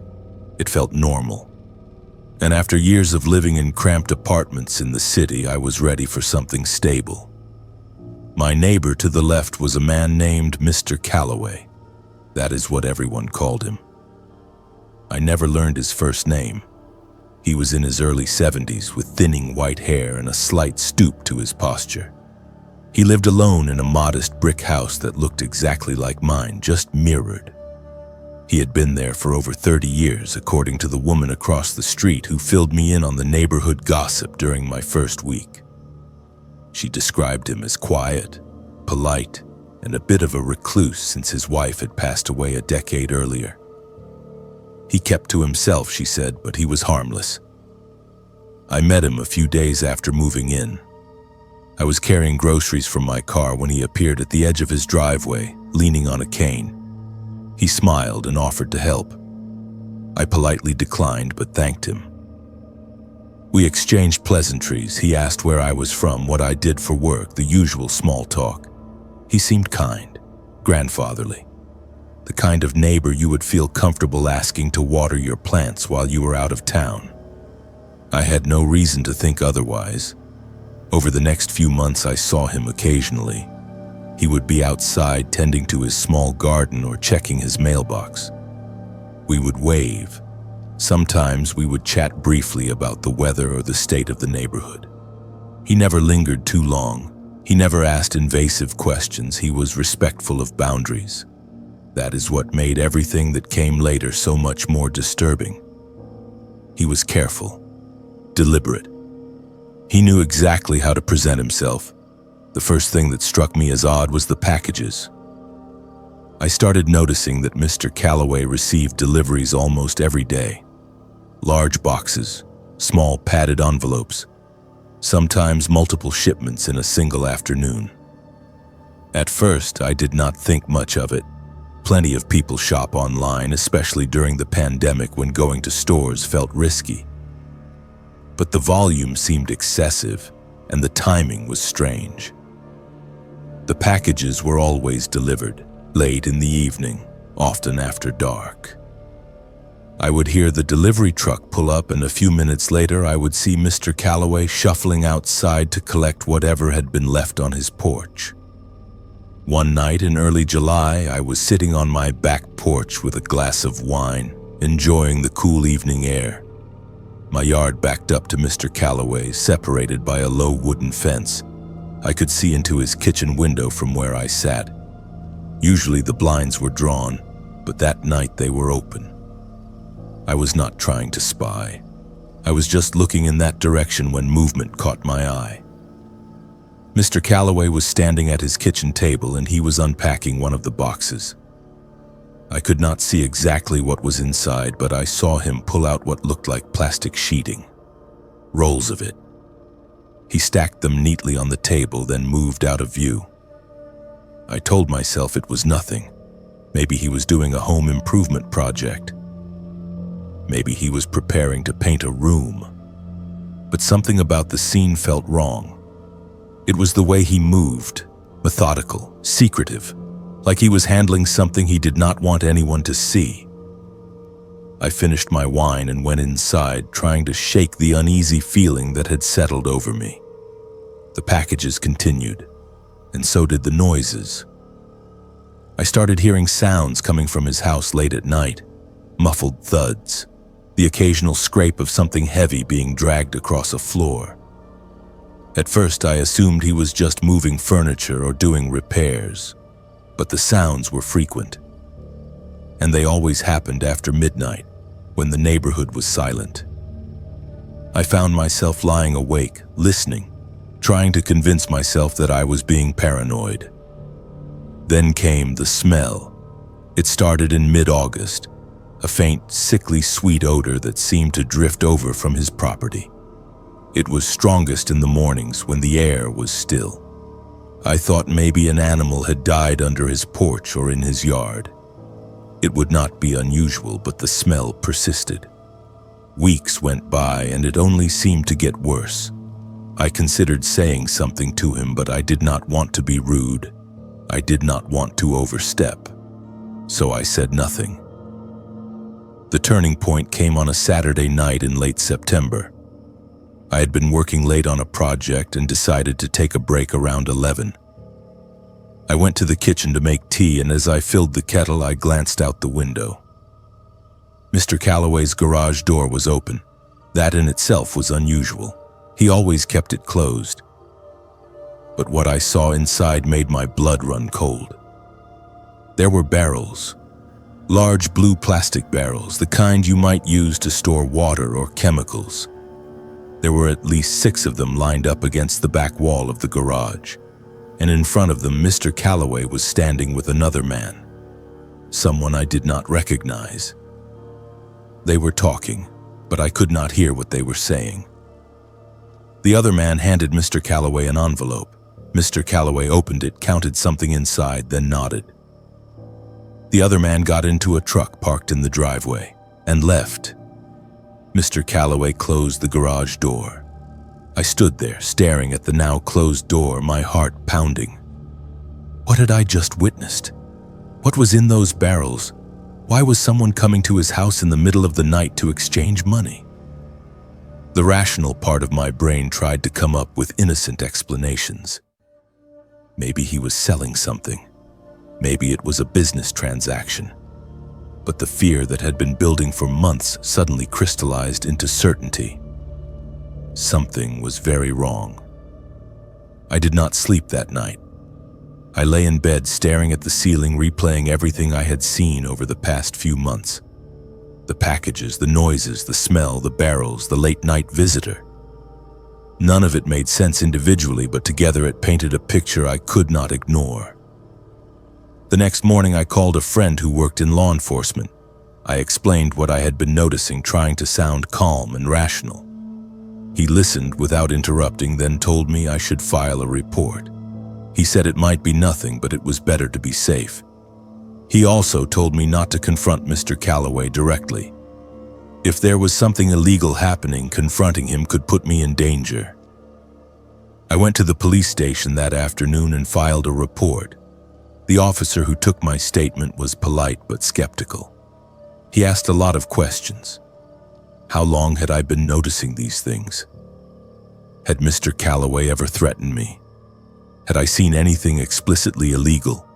It felt normal. And after years of living in cramped apartments in the city, I was ready for something stable. My neighbor to the left was a man named Mr. Calloway. That is what everyone called him. I never learned his first name. He was in his early 70s with thinning white hair and a slight stoop to his posture. He lived alone in a modest brick house that looked exactly like mine, just mirrored. He had been there for over 30 years, according to the woman across the street who filled me in on the neighborhood gossip during my first week. She described him as quiet, polite, and a bit of a recluse since his wife had passed away a decade earlier. He kept to himself, she said, but he was harmless. I met him a few days after moving in. I was carrying groceries from my car when he appeared at the edge of his driveway, leaning on a cane. He smiled and offered to help. I politely declined, but thanked him. We exchanged pleasantries. He asked where I was from, what I did for work, the usual small talk. He seemed kind, grandfatherly. The kind of neighbor you would feel comfortable asking to water your plants while you were out of town. I had no reason to think otherwise. Over the next few months, I saw him occasionally. He would be outside tending to his small garden or checking his mailbox. We would wave. Sometimes we would chat briefly about the weather or the state of the neighborhood. He never lingered too long. He never asked invasive questions. He was respectful of boundaries. That is what made everything that came later so much more disturbing. He was careful, deliberate. He knew exactly how to present himself. The first thing that struck me as odd was the packages. I started noticing that Mr. Calloway received deliveries almost every day. Large boxes, small padded envelopes, sometimes multiple shipments in a single afternoon. At first, I did not think much of it. Plenty of people shop online, especially during the pandemic when going to stores felt risky. But the volume seemed excessive, and the timing was strange. The packages were always delivered, late in the evening, often after dark. I would hear the delivery truck pull up, and a few minutes later I would see Mr. Calloway shuffling outside to collect whatever had been left on his porch. One night in early July, I was sitting on my back porch with a glass of wine, enjoying the cool evening air. My yard backed up to Mr. Calloway's, separated by a low wooden fence. I could see into his kitchen window from where I sat. Usually the blinds were drawn, but that night they were open. I was not trying to spy. I was just looking in that direction when movement caught my eye. Mr. Calloway was standing at his kitchen table and he was unpacking one of the boxes. I could not see exactly what was inside, but I saw him pull out what looked like plastic sheeting. Rolls of it. He stacked them neatly on the table, then moved out of view. I told myself it was nothing. Maybe he was doing a home improvement project. Maybe he was preparing to paint a room. But something about the scene felt wrong. It was the way he moved, methodical, secretive, like he was handling something he did not want anyone to see. I finished my wine and went inside, trying to shake the uneasy feeling that had settled over me. The packages continued, and so did the noises. I started hearing sounds coming from his house late at night, muffled thuds, the occasional scrape of something heavy being dragged across a floor. At first, I assumed he was just moving furniture or doing repairs, but the sounds were frequent, and they always happened after midnight, when the neighborhood was silent. I found myself lying awake, listening, trying to convince myself that I was being paranoid. Then came the smell. It started in mid-August, a faint, sickly sweet odor that seemed to drift over from his property. It was strongest in the mornings when the air was still. I thought maybe an animal had died under his porch or in his yard. It would not be unusual, but the smell persisted. Weeks went by and it only seemed to get worse. I considered saying something to him, but I did not want to be rude. I did not want to overstep. So I said nothing. The turning point came on a Saturday night in late September. I had been working late on a project and decided to take a break around 11. I went to the kitchen to make tea, and as I filled the kettle, I glanced out the window. Mr. Calloway's garage door was open. That in itself was unusual. He always kept it closed. But what I saw inside made my blood run cold. There were barrels. Large blue plastic barrels, the kind you might use to store water or chemicals. There were at least 6 of them lined up against the back wall of the garage, and in front of them Mr. Calloway was standing with another man, someone I did not recognize. They were talking, but I could not hear what they were saying. The other man handed Mr. Calloway an envelope. Mr. Calloway opened it, counted something inside, then nodded. The other man got into a truck parked in the driveway and left. Mr. Calloway closed the garage door. I stood there, staring at the now closed door, my heart pounding. What had I just witnessed? What was in those barrels? Why was someone coming to his house in the middle of the night to exchange money? The rational part of my brain tried to come up with innocent explanations. Maybe he was selling something. Maybe it was a business transaction. But the fear that had been building for months suddenly crystallized into certainty. Something was very wrong. I did not sleep that night. I lay in bed staring at the ceiling, replaying everything I had seen over the past few months. The packages, the noises, the smell, the barrels, the late-night visitor. None of it made sense individually, but together it painted a picture I could not ignore. The next morning, I called a friend who worked in law enforcement. I explained what I had been noticing, trying to sound calm and rational. He listened without interrupting, then told me I should file a report. He said it might be nothing, but it was better to be safe. He also told me not to confront Mr. Calloway directly. If there was something illegal happening, confronting him could put me in danger. I went to the police station that afternoon and filed a report. The officer who took my statement was polite but skeptical. He asked a lot of questions. How long had I been noticing these things? Had Mr. Calloway ever threatened me? Had I seen anything explicitly illegal?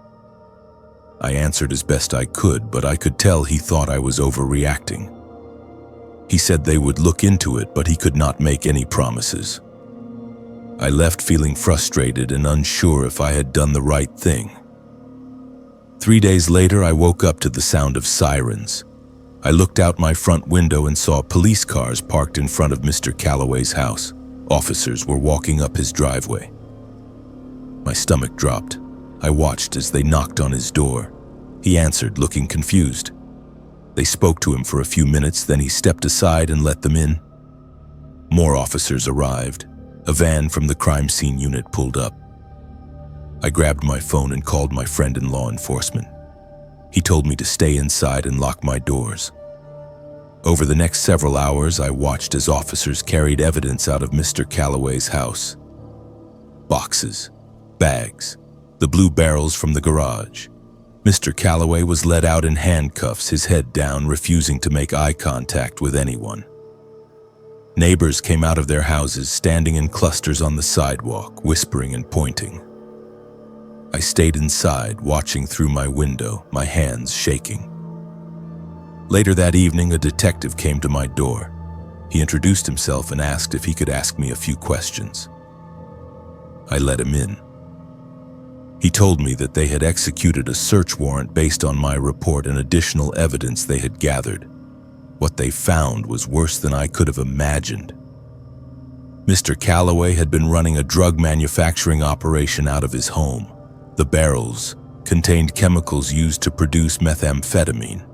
I answered as best I could, but I could tell he thought I was overreacting. He said they would look into it, but he could not make any promises. I left feeling frustrated and unsure if I had done the right thing. 3 days later, I woke up to the sound of sirens. I looked out my front window and saw police cars parked in front of Mr. Calloway's house. Officers were walking up his driveway. My stomach dropped. I watched as they knocked on his door. He answered, looking confused. They spoke to him for a few minutes, then he stepped aside and let them in. More officers arrived. A van from the crime scene unit pulled up. I grabbed my phone and called my friend in law enforcement. He told me to stay inside and lock my doors. Over the next several hours, I watched as officers carried evidence out of Mr. Calloway's house. Boxes, bags, the blue barrels from the garage. Mr. Calloway was led out in handcuffs, his head down, refusing to make eye contact with anyone. Neighbors came out of their houses, standing in clusters on the sidewalk, whispering and pointing. I stayed inside, watching through my window, my hands shaking. Later that evening, a detective came to my door. He introduced himself and asked if he could ask me a few questions. I let him in. He told me that they had executed a search warrant based on my report and additional evidence they had gathered. What they found was worse than I could have imagined. Mr. Calloway had been running a drug manufacturing operation out of his home. The barrels contained chemicals used to produce methamphetamine.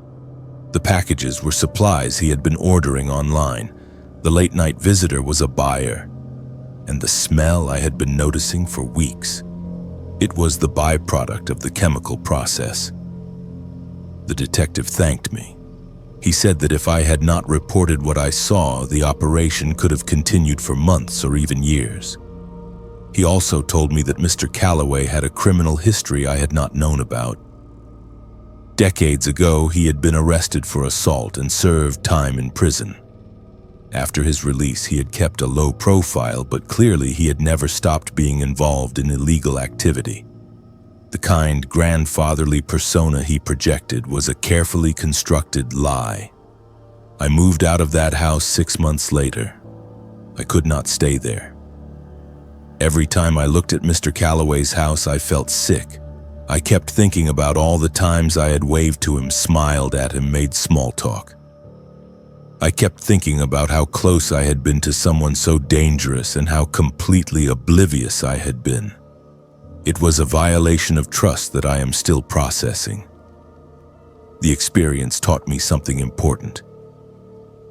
The packages were supplies he had been ordering online. The late-night visitor was a buyer. And the smell I had been noticing for weeks. It was the byproduct of the chemical process. The detective thanked me. He said that if I had not reported what I saw, the operation could have continued for months or even years. He also told me that Mr. Calloway had a criminal history I had not known about. Decades ago, he had been arrested for assault and served time in prison. After his release, he had kept a low profile, but clearly he had never stopped being involved in illegal activity. The kind, grandfatherly persona he projected was a carefully constructed lie. I moved out of that house 6 months later. I could not stay there. Every time I looked at Mr. Calloway's house, I felt sick. I kept thinking about all the times I had waved to him, smiled at him, made small talk. I kept thinking about how close I had been to someone so dangerous and how completely oblivious I had been. It was a violation of trust that I am still processing. The experience taught me something important.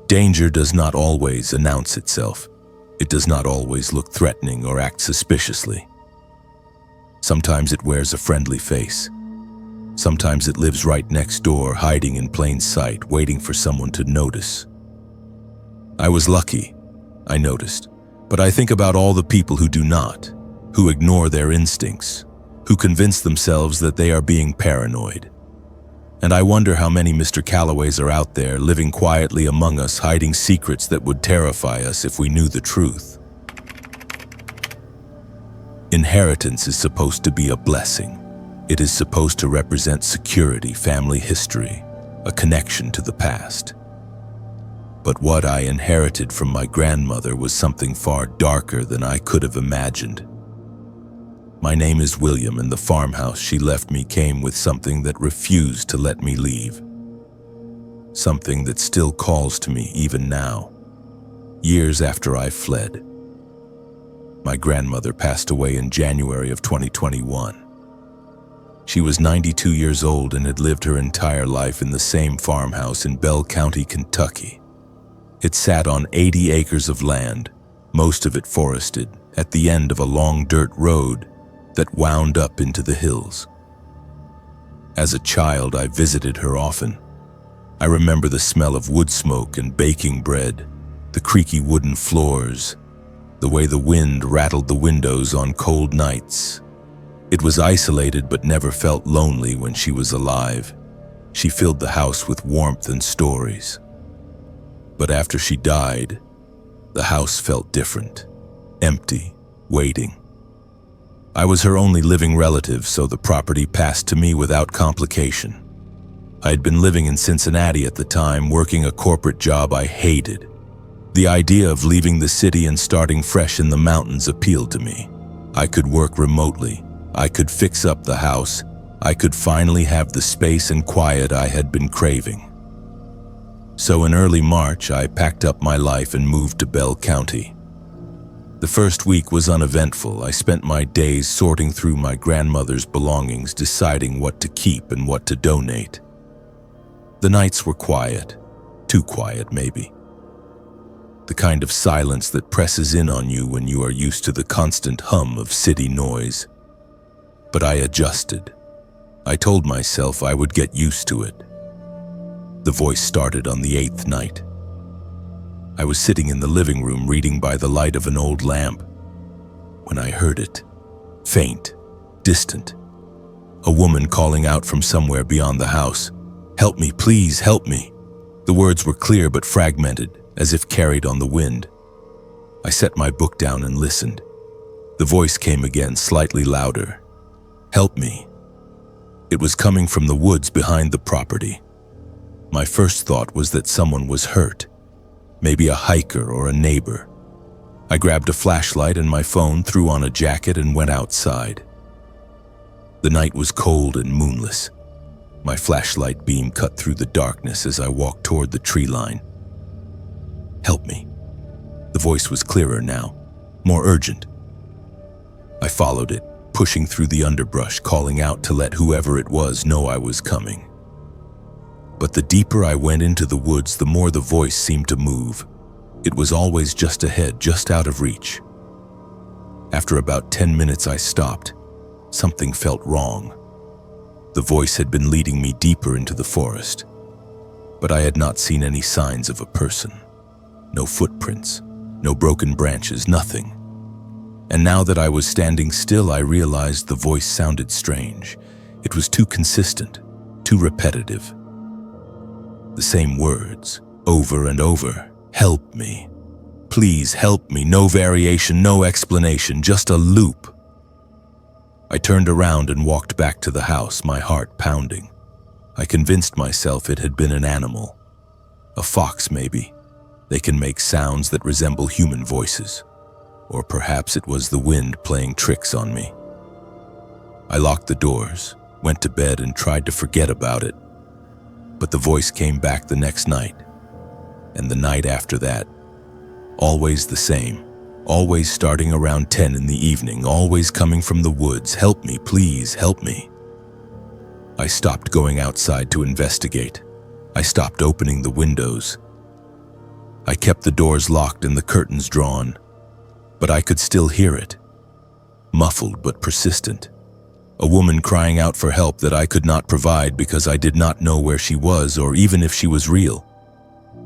Danger does not always announce itself. It does not always look threatening or act suspiciously. Sometimes it wears a friendly face. Sometimes it lives right next door, hiding in plain sight, waiting for someone to notice. I was lucky, I noticed, but I think about all the people who do not, who ignore their instincts, who convince themselves that they are being paranoid. And I wonder how many Mr. Callaways are out there, living quietly among us, hiding secrets that would terrify us if we knew the truth. Inheritance is supposed to be a blessing. It is supposed to represent security, family history, a connection to the past. But what I inherited from my grandmother was something far darker than I could have imagined. My name is William, and the farmhouse she left me came with something that refused to let me leave. Something that still calls to me even now, years after I fled. My grandmother passed away in January of 2021. She was 92 years old and had lived her entire life in the same farmhouse in Bell County, Kentucky. It sat on 80 acres of land, most of it forested, at the end of a long dirt road that wound up into the hills. As a child, I visited her often. I remember the smell of wood smoke and baking bread, the creaky wooden floors, the way the wind rattled the windows on cold nights. It was isolated but never felt lonely when she was alive. She filled the house with warmth and stories. But after she died, the house felt different, empty, waiting. I was her only living relative, so the property passed to me without complication. I had been living in Cincinnati at the time, working a corporate job I hated. The idea of leaving the city and starting fresh in the mountains appealed to me. I could work remotely. I could fix up the house. I could finally have the space and quiet I had been craving. So in early March, I packed up my life and moved to Bell County. The first week was uneventful. I spent my days sorting through my grandmother's belongings, deciding what to keep and what to donate. The nights were quiet, too quiet maybe. The kind of silence that presses in on you when you are used to the constant hum of city noise. But I adjusted. I told myself I would get used to it. The voice started on the 8th night. I was sitting in the living room reading by the light of an old lamp when I heard it, faint, distant. A woman calling out from somewhere beyond the house, "Help me, please, help me." The words were clear but fragmented, as if carried on the wind. I set my book down and listened. The voice came again, slightly louder. "Help me." It was coming from the woods behind the property. My first thought was that someone was hurt. Maybe a hiker or a neighbor. I grabbed a flashlight and my phone, threw on a jacket, and went outside. The night was cold and moonless. My flashlight beam cut through the darkness as I walked toward the tree line. "Help me." The voice was clearer now, more urgent. I followed it, pushing through the underbrush, calling out to let whoever it was know I was coming. But the deeper I went into the woods, the more the voice seemed to move. It was always just ahead, just out of reach. After about 10 minutes, I stopped. Something felt wrong. The voice had been leading me deeper into the forest, but I had not seen any signs of a person. No footprints, no broken branches, nothing. And now that I was standing still, I realized the voice sounded strange. It was too consistent, too repetitive. The same words, over and over. "Help me. Please help me." No variation, no explanation, just a loop. I turned around and walked back to the house, my heart pounding. I convinced myself it had been an animal. A fox, maybe. They can make sounds that resemble human voices. Or perhaps it was the wind playing tricks on me. I locked the doors, went to bed, and tried to forget about it. But the voice came back the next night, and the night after that. Always the same, always starting around 10 in the evening, always coming from the woods. "Help me, please, help me." I stopped going outside to investigate. I stopped opening the windows. I kept the doors locked and the curtains drawn, but I could still hear it. Muffled but persistent. A woman crying out for help that I could not provide because I did not know where she was or even if she was real.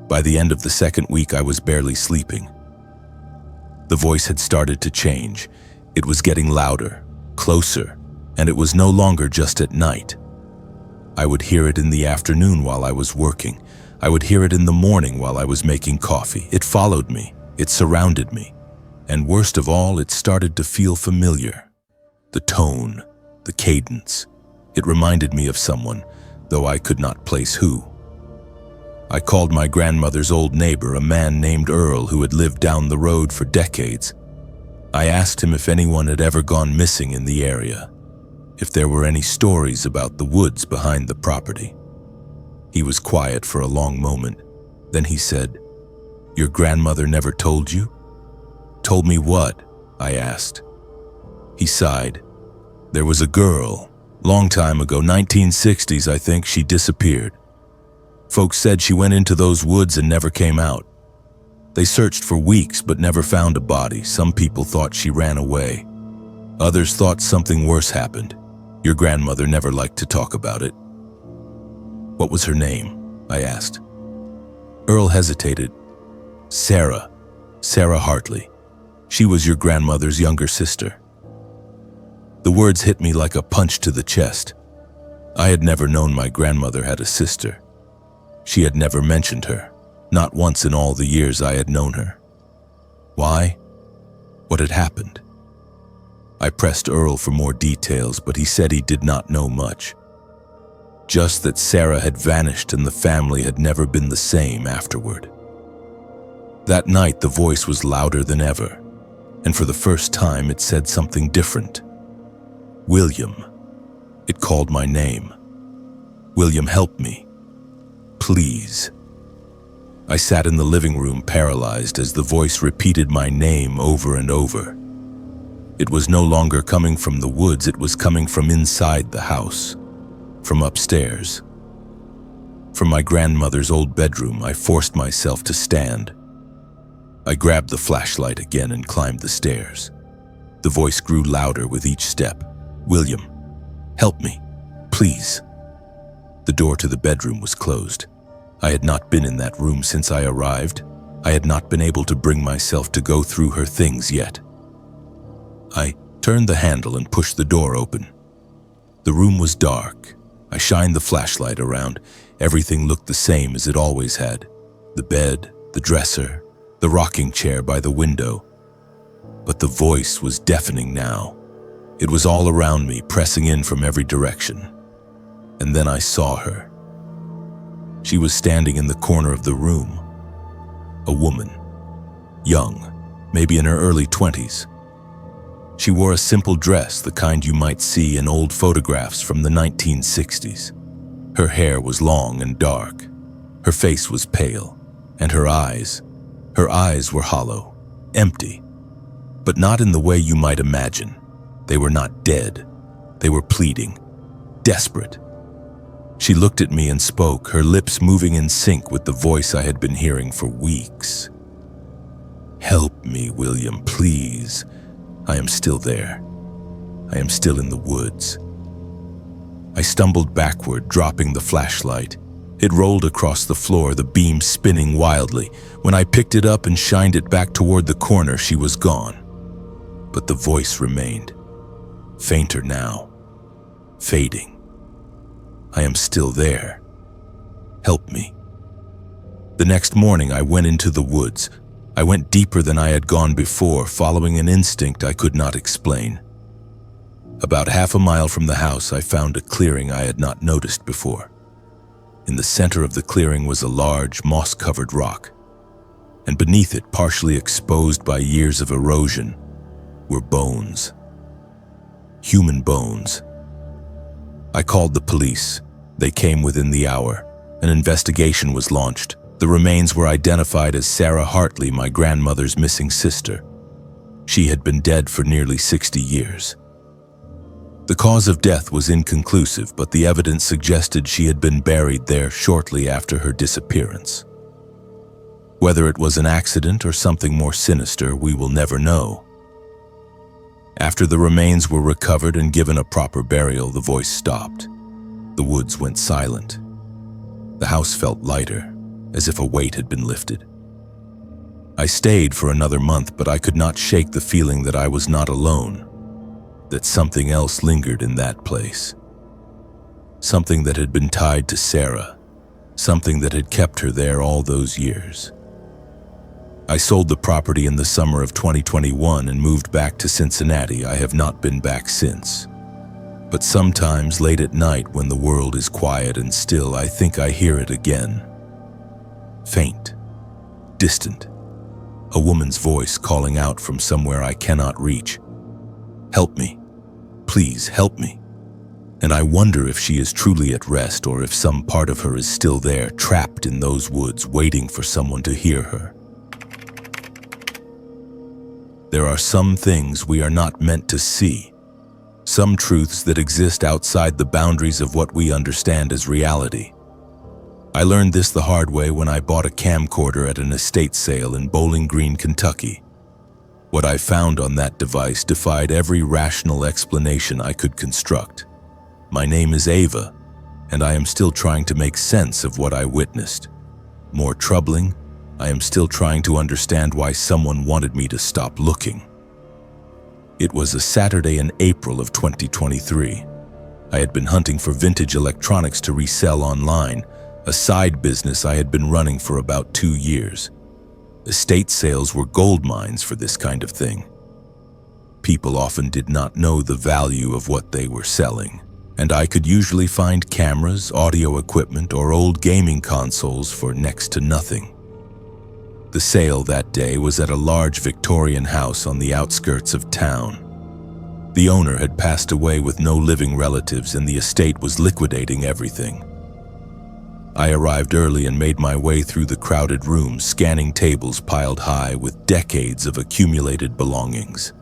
By the end of the second week, I was barely sleeping. The voice had started to change. It was getting louder, closer, and it was no longer just at night. I would hear it in the afternoon while I was working. I would hear it in the morning while I was making coffee. It followed me. It surrounded me. And worst of all, it started to feel familiar. The tone, the cadence. It reminded me of someone, though I could not place who. I called my grandmother's old neighbor, a man named Earl who had lived down the road for decades. I asked him if anyone had ever gone missing in the area, if there were any stories about the woods behind the property. He was quiet for a long moment. Then he said, "Your grandmother never told you?" "Told me what?" I asked. He sighed. "There was a girl, long time ago, 1960s I think, she disappeared. Folks said she went into those woods and never came out. They searched for weeks but never found a body. Some people thought she ran away. Others thought something worse happened. Your grandmother never liked to talk about it." "What was her name?" I asked. Earl hesitated. Sarah Hartley. She was your grandmother's younger sister." The words hit me like a punch to the chest. I had never known my grandmother had a sister. She had never mentioned her, not once in all the years I had known her. Why? What had happened? I pressed Earl for more details, but he said he did not know much. Just that Sarah had vanished and the family had never been the same afterward. That night the voice was louder than ever, and for the first time it said something different. "William." It called my name. "William, help me. Please." I sat in the living room paralyzed as the voice repeated my name over and over. It was no longer coming from the woods, it was coming from inside the house, from upstairs. From my grandmother's old bedroom, I forced myself to stand. I grabbed the flashlight again and climbed the stairs. The voice grew louder with each step. "William, help me, please." The door to the bedroom was closed. I had not been in that room since I arrived. I had not been able to bring myself to go through her things yet. I turned the handle and pushed the door open. The room was dark. I shined the flashlight around. Everything looked the same as it always had. The bed, the dresser, the rocking chair by the window. But the voice was deafening now. It was all around me, pressing in from every direction. And then I saw her. She was standing in the corner of the room. A woman. Young, maybe in her early 20s. She wore a simple dress, the kind you might see in old photographs from the 1960s. Her hair was long and dark. Her face was pale, and her eyes were hollow, empty, but not in the way you might imagine. They were not dead. They were pleading, desperate. She looked at me and spoke, her lips moving in sync with the voice I had been hearing for weeks. "Help me, William, please. I am still there. I am still in the woods." I stumbled backward, dropping the flashlight. It rolled across the floor, the beam spinning wildly. When I picked it up and shined it back toward the corner, she was gone. But the voice remained, fainter now, fading. "I am still there. Help me." The next morning, I went into the woods. I went deeper than I had gone before, following an instinct I could not explain. About half a mile from the house, I found a clearing I had not noticed before. In the center of the clearing was a large, moss-covered rock, and beneath it, partially exposed by years of erosion, were bones. Human bones. I called the police. They came within the hour. An investigation was launched. The remains were identified as Sarah Hartley, my grandmother's missing sister. She had been dead for nearly 60 years. The cause of death was inconclusive, but the evidence suggested she had been buried there shortly after her disappearance. Whether it was an accident or something more sinister, we will never know. After the remains were recovered and given a proper burial, the voice stopped. The woods went silent. The house felt lighter, as if a weight had been lifted. I stayed for another month, but I could not shake the feeling that I was not alone, that something else lingered in that place. something that had been tied to Sarah, something that had kept her there all those years. I sold the property in the summer of 2021 and moved back to Cincinnati. I have not been back since. But sometimes late at night when the world is quiet and still, I think I hear it again. Faint, distant, a woman's voice calling out from somewhere I cannot reach. Help me, please help me. And I wonder if she is truly at rest or if some part of her is still there, trapped in those woods, waiting for someone to hear her. There are some things we are not meant to see, some truths that exist outside the boundaries of what we understand as reality. I learned this the hard way when I bought a camcorder at an estate sale in Bowling Green, Kentucky. What I found on that device defied every rational explanation I could construct. My name is Ava, and I am still trying to make sense of what I witnessed. More troubling, I am still trying to understand why someone wanted me to stop looking. It was a Saturday in April of 2023. I had been hunting for vintage electronics to resell online, a side business I had been running for about 2 years. Estate sales were gold mines for this kind of thing. People often did not know the value of what they were selling, and I could usually find cameras, audio equipment, or old gaming consoles for next to nothing. The sale that day was at a large Victorian house on the outskirts of town. The owner had passed away with no living relatives, and the estate was liquidating everything. I arrived early and made my way through the crowded rooms, scanning tables piled high with decades of accumulated belongings.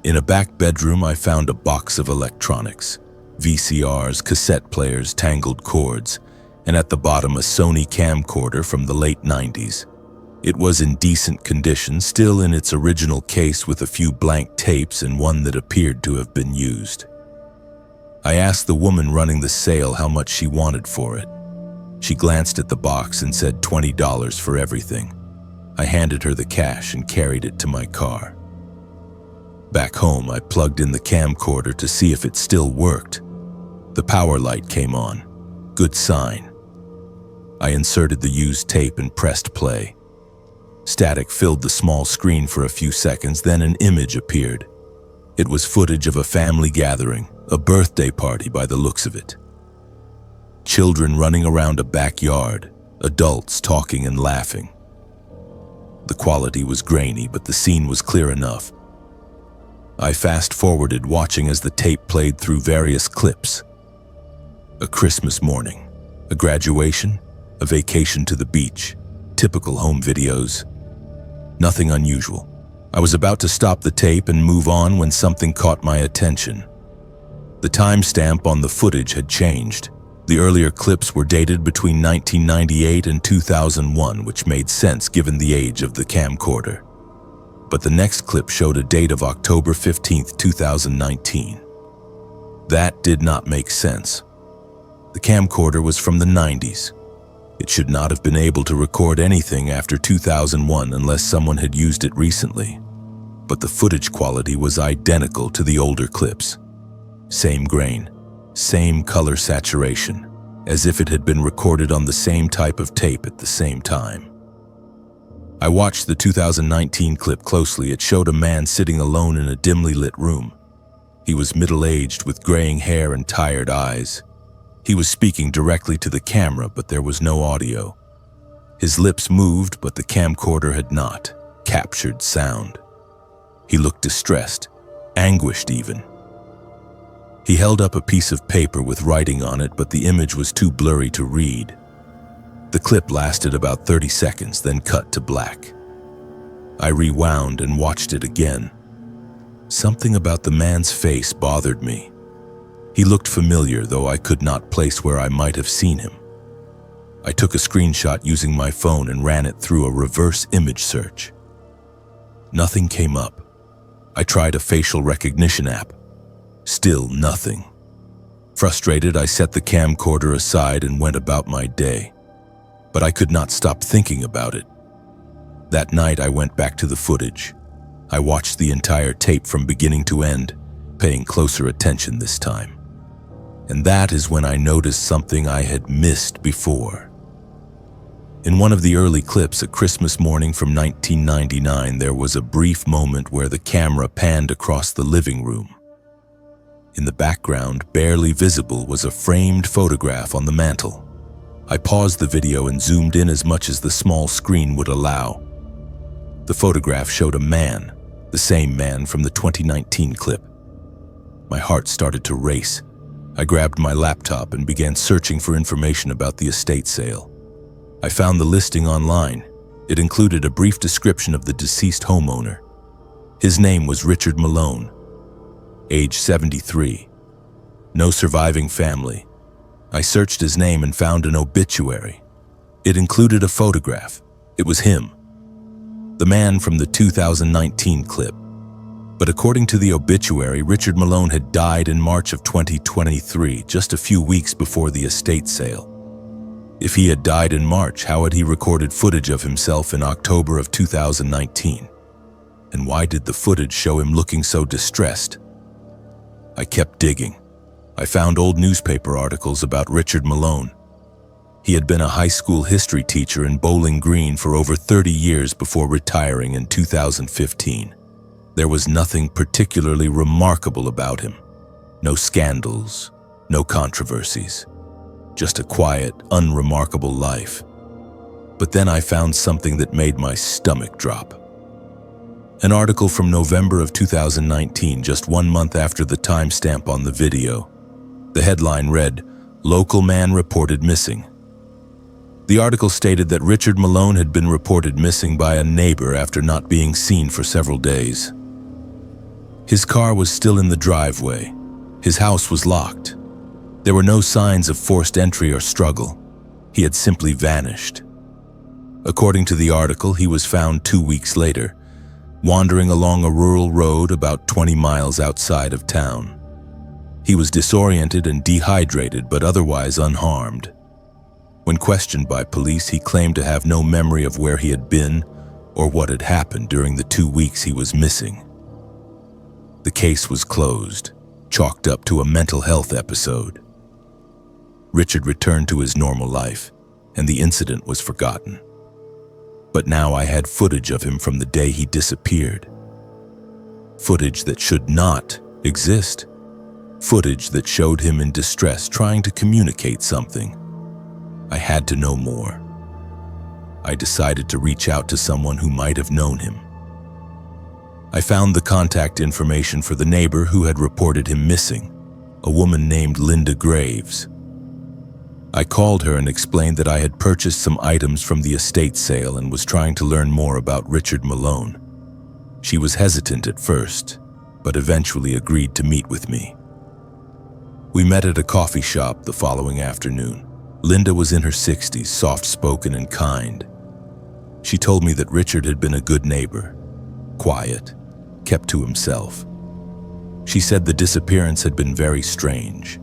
In a back bedroom, I found a box of electronics, VCRs, cassette players, tangled cords, and at the bottom a Sony camcorder from the late 90s. It was in decent condition, still in its original case with a few blank tapes and one that appeared to have been used. I asked the woman running the sale how much she wanted for it. She glanced at the box and said $20 for everything. I handed her the cash and carried it to my car. Back home, I plugged in the camcorder to see if it still worked. The power light came on. Good sign. I inserted the used tape and pressed play. Static filled the small screen for a few seconds, then an image appeared. It was footage of a family gathering, a birthday party by the looks of it. Children running around a backyard, adults talking and laughing. The quality was grainy, but the scene was clear enough. I fast-forwarded, watching as the tape played through various clips. A Christmas morning, a graduation, a vacation to the beach, typical home videos. Nothing unusual. I was about to stop the tape and move on when something caught my attention. The timestamp on the footage had changed. The earlier clips were dated between 1998 and 2001, which made sense given the age of the camcorder. But the next clip showed a date of October 15, 2019. That did not make sense. The camcorder was from the 90s. It should not have been able to record anything after 2001 unless someone had used it recently. But the footage quality was identical to the older clips. Same grain, same color saturation, as if it had been recorded on the same type of tape at the same time. I watched the 2019 clip closely. It showed a man sitting alone in a dimly lit room. He was middle-aged with graying hair and tired eyes. He was speaking directly to the camera, but there was no audio. His lips moved, but the camcorder had not captured sound. He looked distressed, anguished even. He held up a piece of paper with writing on it, but the image was too blurry to read. The clip lasted about 30 seconds, then cut to black. I rewound and watched it again. Something about the man's face bothered me. He looked familiar, though I could not place where I might have seen him. I took a screenshot using my phone and ran it through a reverse image search. Nothing came up. I tried a facial recognition app. Still nothing. Frustrated, I set the camcorder aside and went about my day. But I could not stop thinking about it. That night, I went back to the footage. I watched the entire tape from beginning to end, paying closer attention this time. And that is when I noticed something I had missed before. In one of the early clips, a Christmas morning from 1999, there was a brief moment where the camera panned across the living room. In the background, barely visible, was a framed photograph on the mantel. I paused the video and zoomed in as much as the small screen would allow. The photograph showed a man, the same man from the 2019 clip. My heart started to race. I grabbed my laptop and began searching for information about the estate sale. I found the listing online. It included a brief description of the deceased homeowner. His name was Richard Malone, age 73. No surviving family. I searched his name and found an obituary. It included a photograph. It was him, the man from the 2019 clip. But according to the obituary, Richard Malone had died in March of 2023, just a few weeks before the estate sale. If he had died in March, how had he recorded footage of himself in October of 2019? And why did the footage show him looking so distressed? I kept digging. I found old newspaper articles about Richard Malone. He had been a high school history teacher in Bowling Green for over 30 years before retiring in 2015. There was nothing particularly remarkable about him. No scandals, no controversies. Just a quiet, unremarkable life. But then I found something that made my stomach drop. An article from November of 2019, just 1 month after the timestamp on the video. The headline read, "Local man reported missing." The article stated that Richard Malone had been reported missing by a neighbor after not being seen for several days. His car was still in the driveway. His house was locked. There were no signs of forced entry or struggle. He had simply vanished. According to the article, he was found 2 weeks later, wandering along a rural road about 20 miles outside of town. He was disoriented and dehydrated, but otherwise unharmed. When questioned by police, he claimed to have no memory of where he had been or what had happened during the 2 weeks he was missing. The case was closed, chalked up to a mental health episode. Richard returned to his normal life, and the incident was forgotten. But now I had footage of him from the day he disappeared. Footage that should not exist. Footage that showed him in distress, trying to communicate something. I had to know more. I decided to reach out to someone who might have known him. I found the contact information for the neighbor who had reported him missing, a woman named Linda Graves. I called her and explained that I had purchased some items from the estate sale and was trying to learn more about Richard Malone. She was hesitant at first, but eventually agreed to meet with me. We met at a coffee shop the following afternoon. Linda was in her 60s, soft-spoken and kind. She told me that Richard had been a good neighbor, quiet, kept to himself. She said the disappearance had been very strange.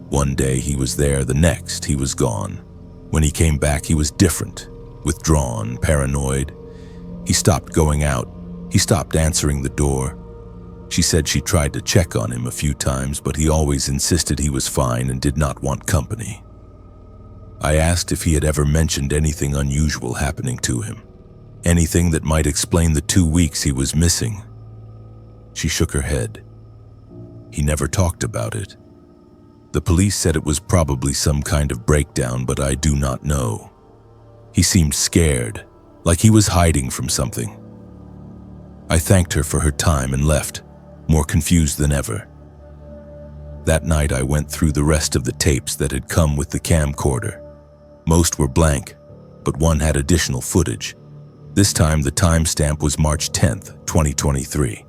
One day he was there, the next he was gone. When he came back, he was different, withdrawn, paranoid. He stopped going out. He stopped answering the door. She said she tried to check on him a few times, but he always insisted he was fine and did not want company. I asked if he had ever mentioned anything unusual happening to him, anything that might explain the 2 weeks he was missing. She shook her head. He never talked about it. The police said it was probably some kind of breakdown, but I do not know. He seemed scared, like he was hiding from something. I thanked her for her time and left, more confused than ever. That night I went through the rest of the tapes that had come with the camcorder. Most were blank, but one had additional footage. This time the timestamp was March 10th, 2023,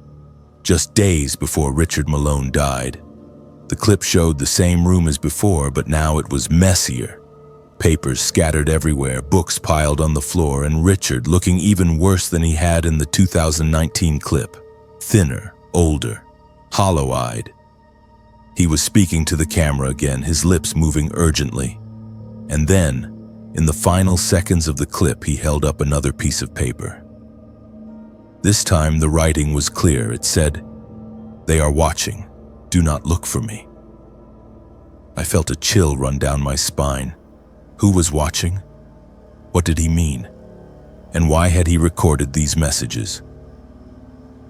just days before Richard Malone died. The clip showed the same room as before, but now it was messier. Papers scattered everywhere, books piled on the floor, and Richard looking even worse than he had in the 2019 clip. Thinner, older, hollow-eyed. He was speaking to the camera again, his lips moving urgently. And then, in the final seconds of the clip, he held up another piece of paper. This time the writing was clear. It said, "They are watching. Do not look for me." I felt a chill run down my spine. Who was watching? What did he mean? And why had he recorded these messages?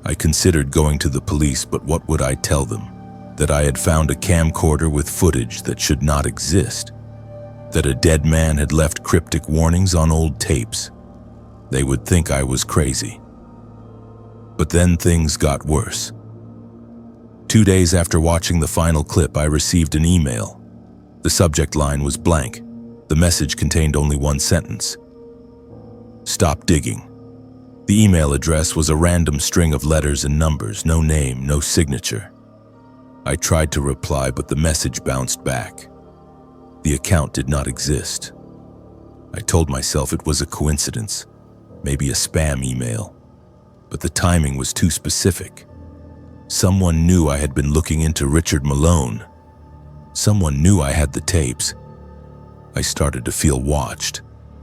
I considered going to the police, but what would I tell them? That I had found a camcorder with footage that should not exist? That a dead man had left cryptic warnings on old tapes? They would think I was crazy. But then things got worse. 2 days after watching the final clip, I received an email. The subject line was blank. The message contained only one sentence. Stop digging. The email address was a random string of letters and numbers, no name, no signature. I tried to reply, but the message bounced back. The account did not exist. I told myself it was a coincidence, maybe a spam email, but the timing was too specific. Someone knew I had been looking into Richard Malone. Someone knew I had the tapes. I started to feel watched,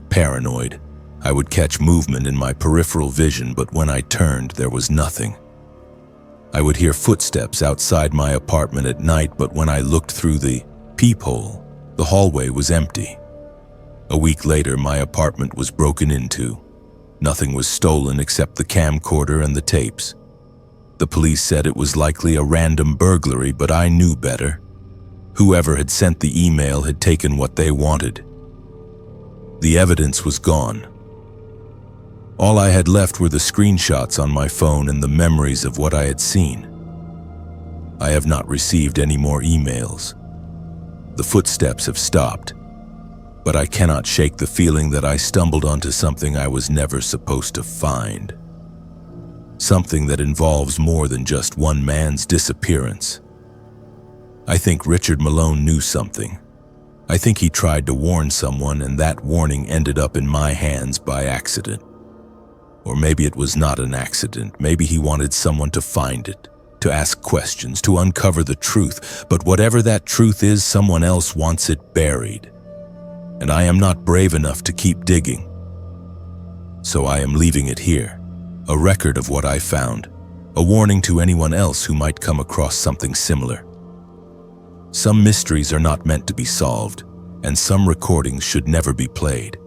paranoid. I would catch movement in my peripheral vision, but when I turned, there was nothing. I would hear footsteps outside my apartment at night, but when I looked through the peephole, the hallway was empty. A week later, my apartment was broken into. Nothing was stolen except the camcorder and the tapes. The police said it was likely a random burglary, but I knew better. Whoever had sent the email had taken what they wanted. The evidence was gone. All I had left were the screenshots on my phone and the memories of what I had seen. I have not received any more emails. The footsteps have stopped, but I cannot shake the feeling that I stumbled onto something I was never supposed to find. Something that involves more than just one man's disappearance. I think Richard Malone knew something. I think he tried to warn someone, and that warning ended up in my hands by accident. Or maybe it was not an accident. Maybe he wanted someone to find it, to ask questions, to uncover the truth. But whatever that truth is, someone else wants it buried. And I am not brave enough to keep digging. So I am leaving it here, a record of what I found, a warning to anyone else who might come across something similar. Some mysteries are not meant to be solved, and some recordings should never be played.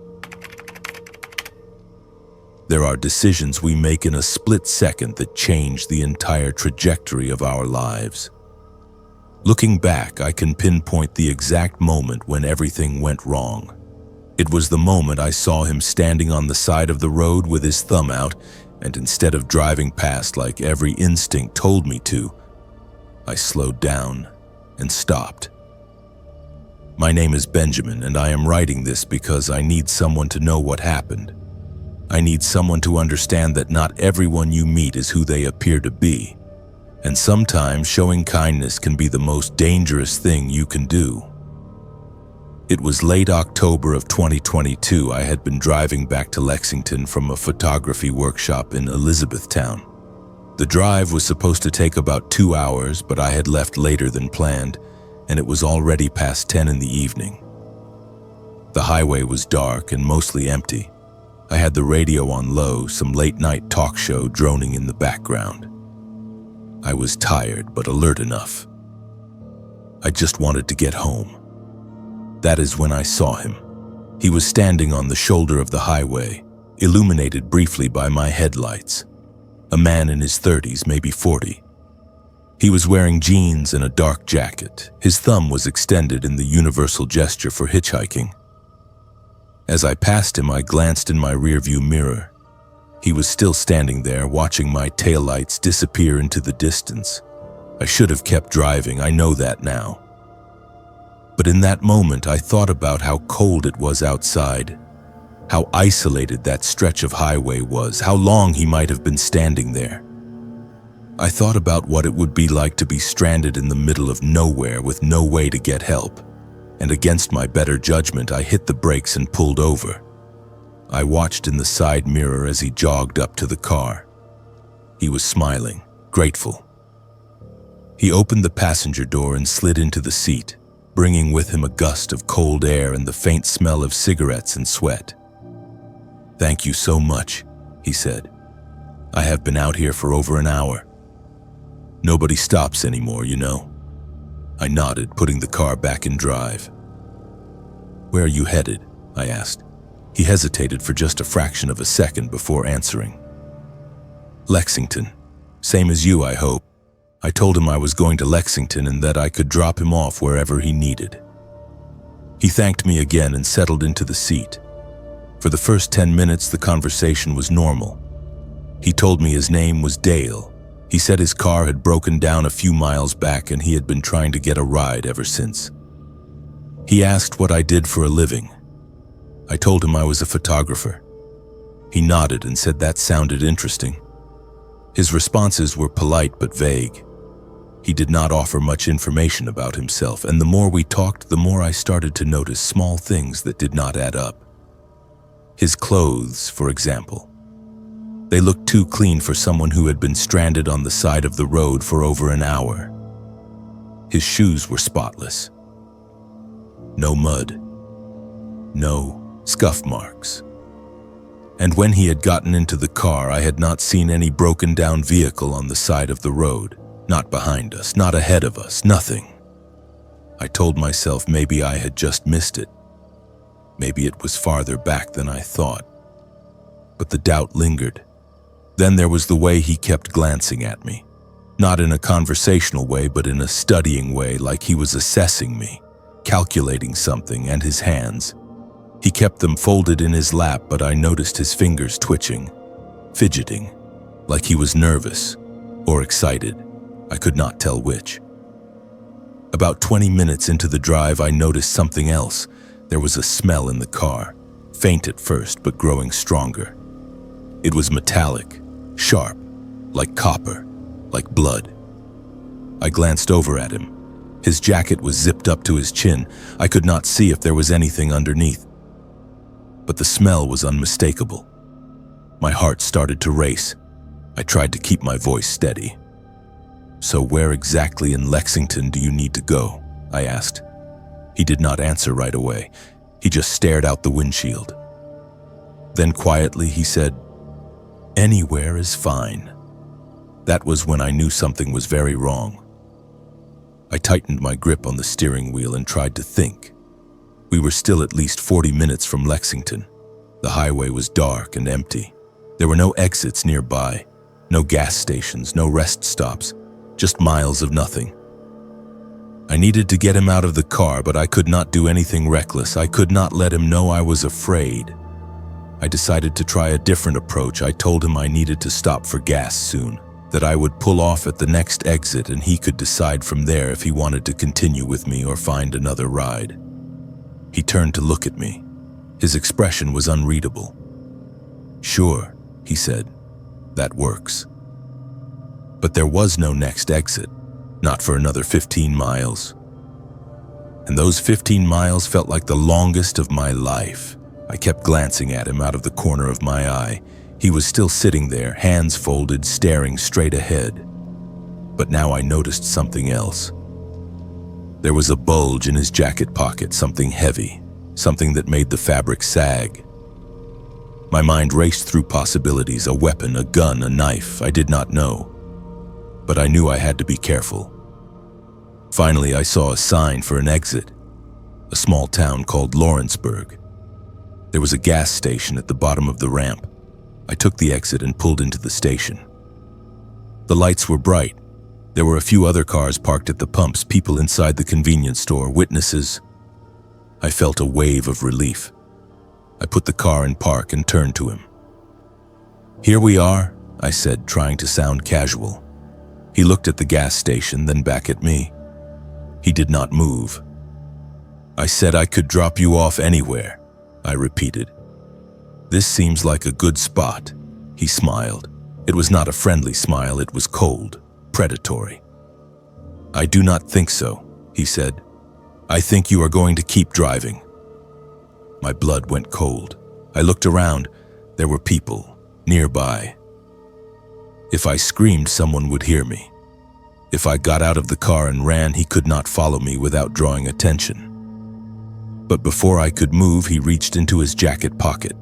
There are decisions we make in a split second that change the entire trajectory of our lives. Looking back, I can pinpoint the exact moment when everything went wrong. It was the moment I saw him standing on the side of the road with his thumb out, and instead of driving past like every instinct told me to, I slowed down and stopped. My name is Benjamin, and I am writing this because I need someone to know what happened. I need someone to understand that not everyone you meet is who they appear to be, and sometimes showing kindness can be the most dangerous thing you can do. It was late October of 2022. I had been driving back to Lexington from a photography workshop in Elizabethtown. The drive was supposed to take about 2 hours, but I had left later than planned, and it was already past 10 in the evening. The highway was dark and mostly empty. I had the radio on low, some late-night talk show droning in the background. I was tired but alert enough. I just wanted to get home. That is when I saw him. He was standing on the shoulder of the highway, illuminated briefly by my headlights. A man in his 30s, maybe 40. He was wearing jeans and a dark jacket. His thumb was extended in the universal gesture for hitchhiking. As I passed him, I glanced in my rearview mirror. He was still standing there, watching my taillights disappear into the distance. I should have kept driving, I know that now. But in that moment, I thought about how cold it was outside, how isolated that stretch of highway was, how long he might have been standing there. I thought about what it would be like to be stranded in the middle of nowhere with no way to get help. And against my better judgment, I hit the brakes and pulled over. I watched in the side mirror as he jogged up to the car. He was smiling, grateful. He opened the passenger door and slid into the seat, bringing with him a gust of cold air and the faint smell of cigarettes and sweat. "Thank you so much," he said. "I have been out here for over an hour. Nobody stops anymore, you know. I nodded, putting the car back in drive. "Where are you headed?" I asked. He hesitated for just a fraction of a second before answering. "Lexington. Same as you, I hope." I told him I was going to Lexington and that I could drop him off wherever he needed. He thanked me again and settled into the seat. For the first 10 minutes, the conversation was normal. He told me his name was Dale. He said his car had broken down a few miles back and he had been trying to get a ride ever since. He asked what I did for a living. I told him I was a photographer. He nodded and said that sounded interesting. His responses were polite but vague. He did not offer much information about himself, and the more we talked, the more I started to notice small things that did not add up. His clothes, for example. They looked too clean for someone who had been stranded on the side of the road for over an hour. His shoes were spotless. No mud. No scuff marks. And when he had gotten into the car, I had not seen any broken down vehicle on the side of the road. Not behind us, not ahead of us, nothing. I told myself maybe I had just missed it. Maybe it was farther back than I thought. But the doubt lingered. Then there was the way he kept glancing at me. Not in a conversational way, but in a studying way, like he was assessing me, calculating something, and his hands. He kept them folded in his lap, but I noticed his fingers twitching, fidgeting, like he was nervous or excited. I could not tell which. About 20 minutes into the drive, I noticed something else. There was a smell in the car, faint at first, but growing stronger. It was metallic, sharp, like copper, like blood. I glanced over at him. His jacket was zipped up to his chin. I could not see if there was anything underneath. But the smell was unmistakable. My heart started to race. I tried to keep my voice steady. "So where exactly in Lexington do you need to go?" I asked. He did not answer right away. He just stared out the windshield. Then quietly he said, "Anywhere is fine." That was when I knew something was very wrong. I tightened my grip on the steering wheel and tried to think. We were still at least 40 minutes from Lexington. The highway was dark and empty. There were no exits nearby, no gas stations, no rest stops. Just miles of nothing. I needed to get him out of the car, but I could not do anything reckless. I could not let him know I was afraid. I decided to try a different approach. I told him I needed to stop for gas soon, that I would pull off at the next exit and he could decide from there if he wanted to continue with me or find another ride. He turned to look at me. His expression was unreadable. "Sure," he said, "that works." But there was no next exit, not for another 15 miles. And those 15 miles felt like the longest of my life. I kept glancing at him out of the corner of my eye. He was still sitting there, hands folded, staring straight ahead. But now I noticed something else. There was a bulge in his jacket pocket, something heavy, something that made the fabric sag. My mind raced through possibilities, a weapon, a gun, a knife, I did not know. But I knew I had to be careful. Finally, I saw a sign for an exit, a small town called Lawrenceburg. There was a gas station at the bottom of the ramp. I took the exit and pulled into the station. The lights were bright. There were a few other cars parked at the pumps, people inside the convenience store, witnesses. I felt a wave of relief. I put the car in park and turned to him. "Here we are," I said, trying to sound casual. He looked at the gas station, then back at me. He did not move. "I said I could drop you off anywhere," I repeated. "This seems like a good spot." He smiled. It was not a friendly smile, it was cold, predatory. "I do not think so," he said. "I think you are going to keep driving." My blood went cold. I looked around. There were people nearby. If I screamed, someone would hear me. If I got out of the car and ran, he could not follow me without drawing attention. But before I could move, he reached into his jacket pocket.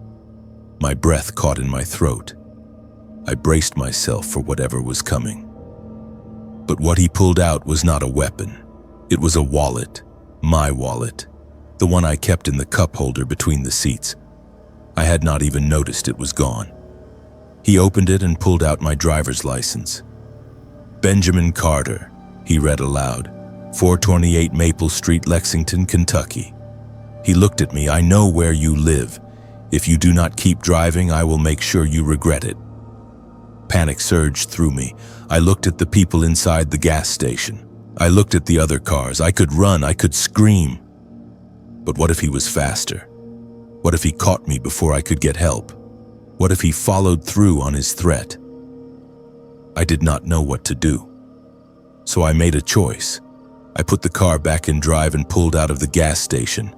My breath caught in my throat. I braced myself for whatever was coming. But what he pulled out was not a weapon. It was a wallet, my wallet, the one I kept in the cup holder between the seats. I had not even noticed it was gone. He opened it and pulled out my driver's license. "Benjamin Carter," he read aloud, "428 Maple Street, Lexington, Kentucky." He looked at me. "I know where you live. If you do not keep driving, I will make sure you regret it." Panic surged through me. I looked at the people inside the gas station. I looked at the other cars. I could run, I could scream. But what if he was faster? What if he caught me before I could get help? What if he followed through on his threat? I did not know what to do. So I made a choice. I put the car back in drive and pulled out of the gas station.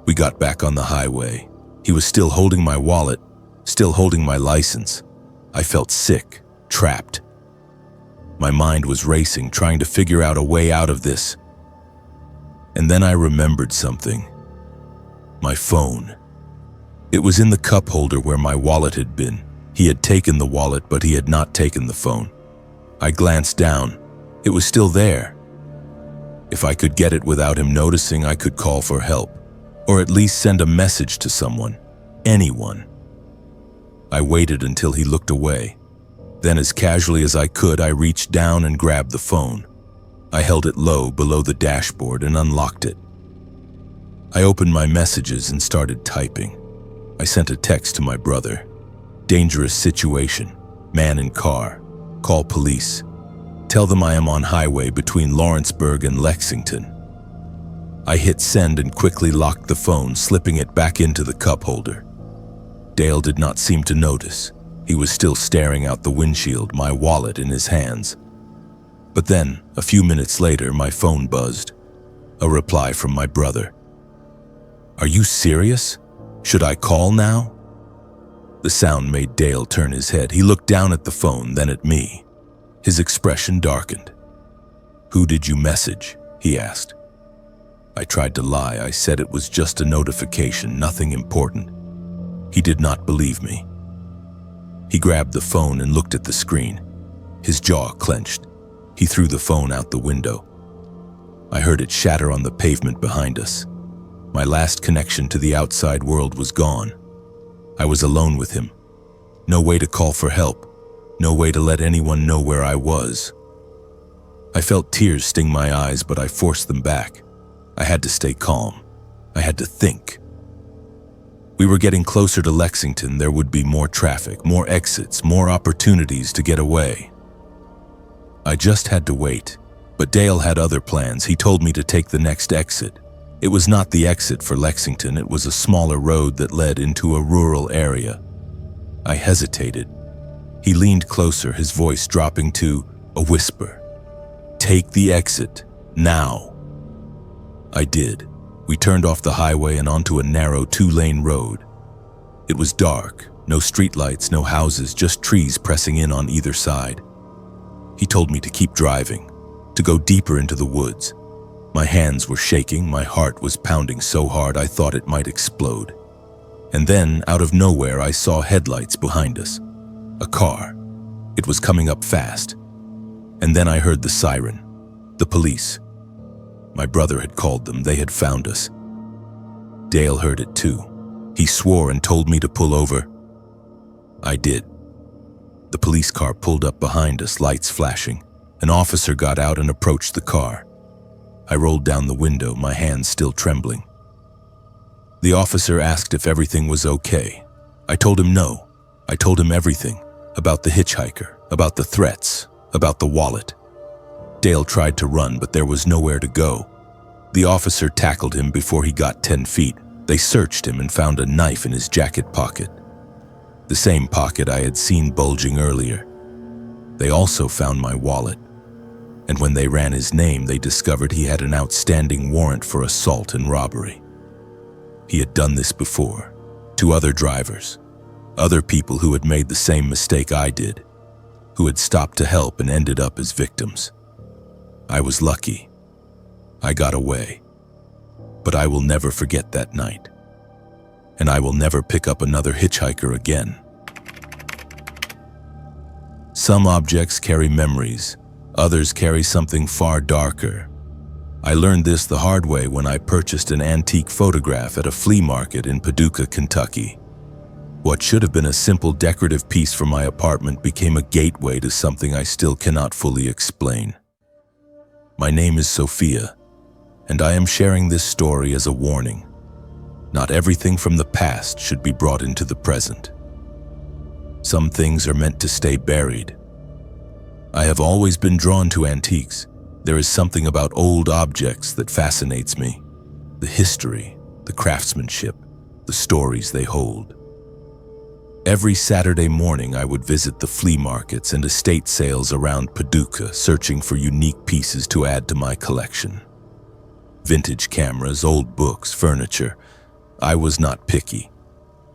We got back on the highway. He was still holding my wallet, still holding my license. I felt sick, trapped. My mind was racing, trying to figure out a way out of this. And then I remembered something. My phone. It was in the cup holder where my wallet had been. He had taken the wallet, but he had not taken the phone. I glanced down. It was still there. If I could get it without him noticing, I could call for help, or at least send a message to someone, anyone. I waited until he looked away. Then, as casually as I could, I reached down and grabbed the phone. I held it low below the dashboard and unlocked it. I opened my messages and started typing. I sent a text to my brother. "Dangerous situation. Man in car. Call police. Tell them I am on highway between Lawrenceburg and Lexington." I hit send and quickly locked the phone, slipping it back into the cup holder. Dale did not seem to notice. He was still staring out the windshield, my wallet in his hands. But then, a few minutes later, my phone buzzed. A reply from my brother. "Are you serious? Should I call now?" The sound made Dale turn his head. He looked down at the phone, then at me. His expression darkened. "Who did you message?" he asked. I tried to lie. I said it was just a notification, nothing important. He did not believe me. He grabbed the phone and looked at the screen. His jaw clenched. He threw the phone out the window. I heard it shatter on the pavement behind us. My last connection to the outside world was gone. I was alone with him. No way to call for help. No way to let anyone know where I was. I felt tears sting my eyes, but I forced them back. I had to stay calm. I had to think. We were getting closer to Lexington. There would be more traffic, more exits, more opportunities to get away. I just had to wait. But Dale had other plans. He told me to take the next exit. It was not the exit for Lexington. It was a smaller road that led into a rural area. I hesitated. He leaned closer, his voice dropping to a whisper. "Take the exit, now." I did. We turned off the highway and onto a narrow 2-lane road. It was dark, no streetlights, no houses, just trees pressing in on either side. He told me to keep driving, to go deeper into the woods. My hands were shaking, my heart was pounding so hard I thought it might explode. And then, out of nowhere, I saw headlights behind us. A car. It was coming up fast. And then I heard the siren. The police. My brother had called them. They had found us. Dale heard it too. He swore and told me to pull over. I did. The police car pulled up behind us, lights flashing. An officer got out and approached the car. I rolled down the window, my hands still trembling. The officer asked if everything was okay. I told him no. I told him everything. About the hitchhiker, about the threats, about the wallet. Dale tried to run, but there was nowhere to go. The officer tackled him before he got 10 feet. They searched him and found a knife in his jacket pocket. The same pocket I had seen bulging earlier. They also found my wallet. And when they ran his name, they discovered he had an outstanding warrant for assault and robbery. He had done this before, to other drivers, other people who had made the same mistake I did, who had stopped to help and ended up as victims. I was lucky. I got away. But I will never forget that night. And I will never pick up another hitchhiker again. Some objects carry memories. Others carry something far darker. I learned this the hard way when I purchased an antique photograph at a flea market in Paducah, Kentucky. What should have been a simple decorative piece for my apartment became a gateway to something I still cannot fully explain. My name is Sophia, and I am sharing this story as a warning. Not everything from the past should be brought into the present. Some things are meant to stay buried. I have always been drawn to antiques. There is something about old objects that fascinates me. The history, the craftsmanship, the stories they hold. Every Saturday morning I would visit the flea markets and estate sales around Paducah, searching for unique pieces to add to my collection. Vintage cameras, old books, furniture. I was not picky.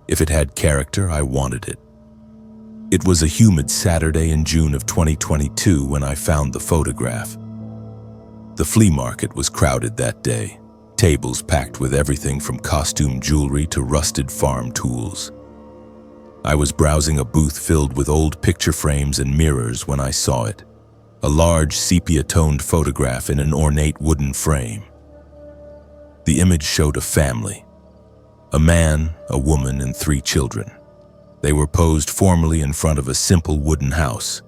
If it had character, I wanted it. It was a humid Saturday in June of 2022 when I found the photograph. The flea market was crowded that day, tables packed with everything from costume jewelry to rusted farm tools. I was browsing a booth filled with old picture frames and mirrors when I saw it. A large sepia-toned photograph in an ornate wooden frame. The image showed a family. A man, a woman, and 3 children. They were posed formally in front of a simple wooden house.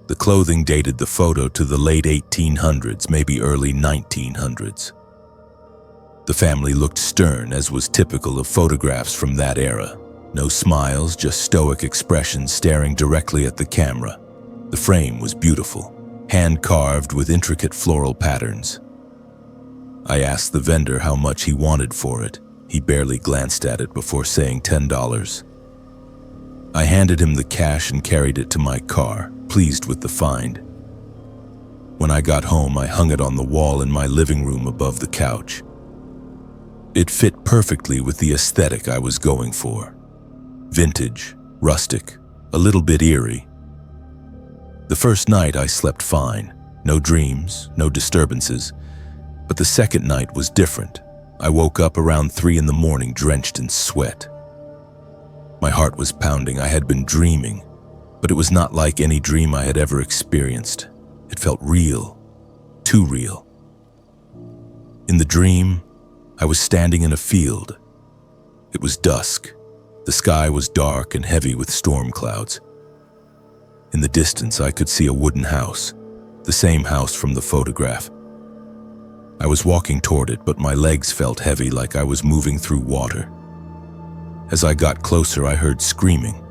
The clothing dated the photo to the late 1800s, maybe early 1900s. The family looked stern, as was typical of photographs from that era. No smiles, just stoic expressions staring directly at the camera. The frame was beautiful, hand-carved with intricate floral patterns. I asked the vendor how much he wanted for it. He barely glanced at it before saying $10. I handed him the cash and carried it to my car, pleased with the find. When I got home, I hung it on the wall in my living room above the couch. It fit perfectly with the aesthetic I was going for. Vintage, rustic, a little bit eerie. The first night I slept fine. No dreams, no disturbances. But the second night was different. I woke up around 3 in the morning drenched in sweat. My heart was pounding. I had been dreaming, but it was not like any dream I had ever experienced. It felt real, too real. In the dream, I was standing in a field. It was dusk. The sky was dark and heavy with storm clouds. In the distance, I could see a wooden house, the same house from the photograph. I was walking toward it, but my legs felt heavy, like I was moving through water. As I got closer, I heard screaming.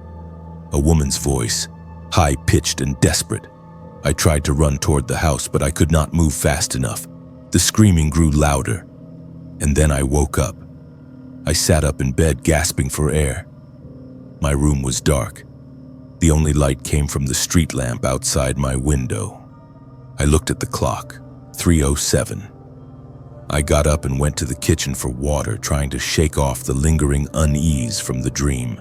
A woman's voice, high-pitched and desperate. I tried to run toward the house, but I could not move fast enough. The screaming grew louder, and then I woke up. I sat up in bed, gasping for air. My room was dark. The only light came from the street lamp outside my window. I looked at the clock, 3:07. I got up and went to the kitchen for water, trying to shake off the lingering unease from the dream.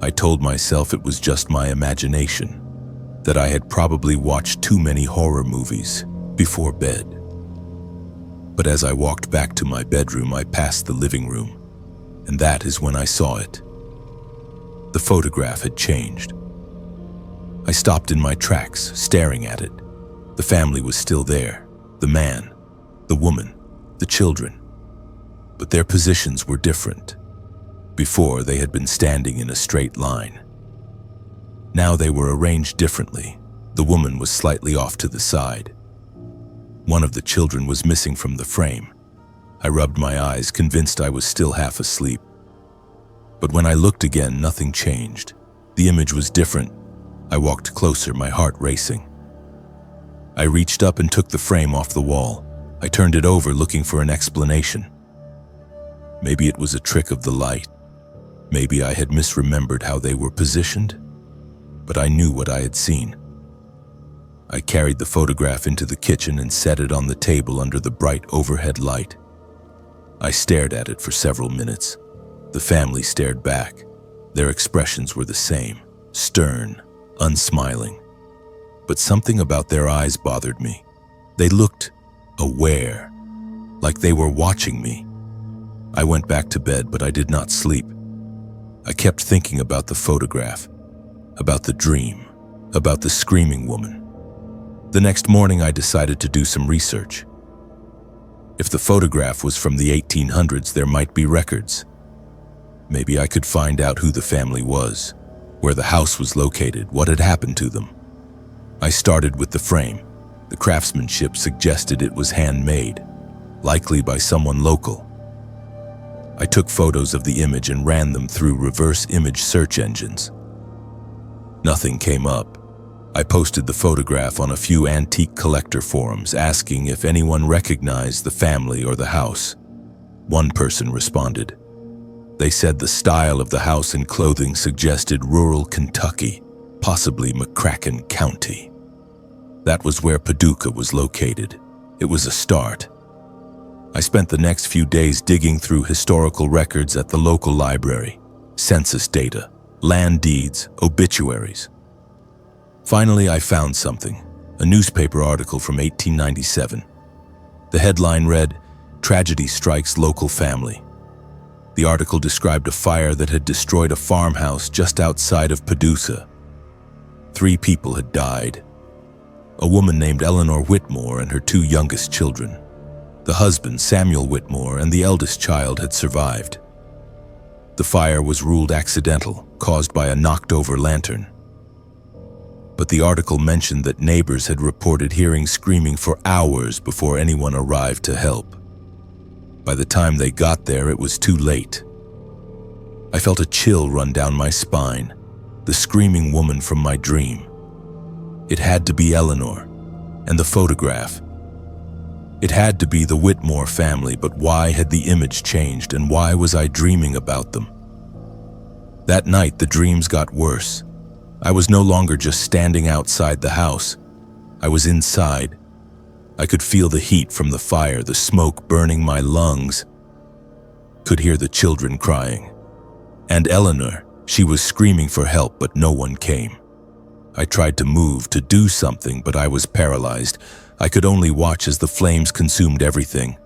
I told myself it was just my imagination, that I had probably watched too many horror movies before bed. But as I walked back to my bedroom, I passed the living room, and that is when I saw it. The photograph had changed. I stopped in my tracks, staring at it. The family was still there, the man, the woman, the children. But their positions were different. Before, they had been standing in a straight line. Now they were arranged differently. The woman was slightly off to the side. One of the children was missing from the frame. I rubbed my eyes, convinced I was still half asleep. But when I looked again, nothing changed. The image was different. I walked closer, my heart racing. I reached up and took the frame off the wall. I turned it over, looking for an explanation. Maybe it was a trick of the light. Maybe I had misremembered how they were positioned. But I knew what I had seen. I carried the photograph into the kitchen and set it on the table under the bright overhead light. I stared at it for several minutes. The family stared back. Their expressions were the same, stern, unsmiling. But something about their eyes bothered me. They looked aware, like they were watching me. I went back to bed, but I did not sleep. I kept thinking about the photograph, about the dream, about the screaming woman. The next morning, I decided to do some research. If the photograph was from the 1800s, there might be records. Maybe I could find out who the family was, where the house was located, what had happened to them. I started with the frame. The craftsmanship suggested it was handmade, likely by someone local. I took photos of the image and ran them through reverse image search engines. Nothing came up. I posted the photograph on a few antique collector forums, asking if anyone recognized the family or the house. One person responded. They said the style of the house and clothing suggested rural Kentucky, possibly McCracken County. That was where Paducah was located. It was a start. I spent the next few days digging through historical records at the local library, census data, land deeds, obituaries. Finally, I found something, a newspaper article from 1897. The headline read, "Tragedy Strikes Local Family." The article described a fire that had destroyed a farmhouse just outside of Paducah. 3 people had died. A woman named Eleanor Whitmore and her 2 youngest children. The husband, Samuel Whitmore, and the eldest child had survived. The fire was ruled accidental, caused by a knocked-over lantern. But the article mentioned that neighbors had reported hearing screaming for hours before anyone arrived to help. By the time they got there, it was too late. I felt a chill run down my spine, the screaming woman from my dream. It had to be Eleanor, and the photograph. It had to be the Whitmore family, but why had the image changed, and why was I dreaming about them? That night, the dreams got worse. I was no longer just standing outside the house. I was inside. I could feel the heat from the fire, the smoke burning my lungs. Could hear the children crying. And Eleanor, she was screaming for help, but no one came. I tried to move, to do something, but I was paralyzed. I could only watch as the flames consumed everything.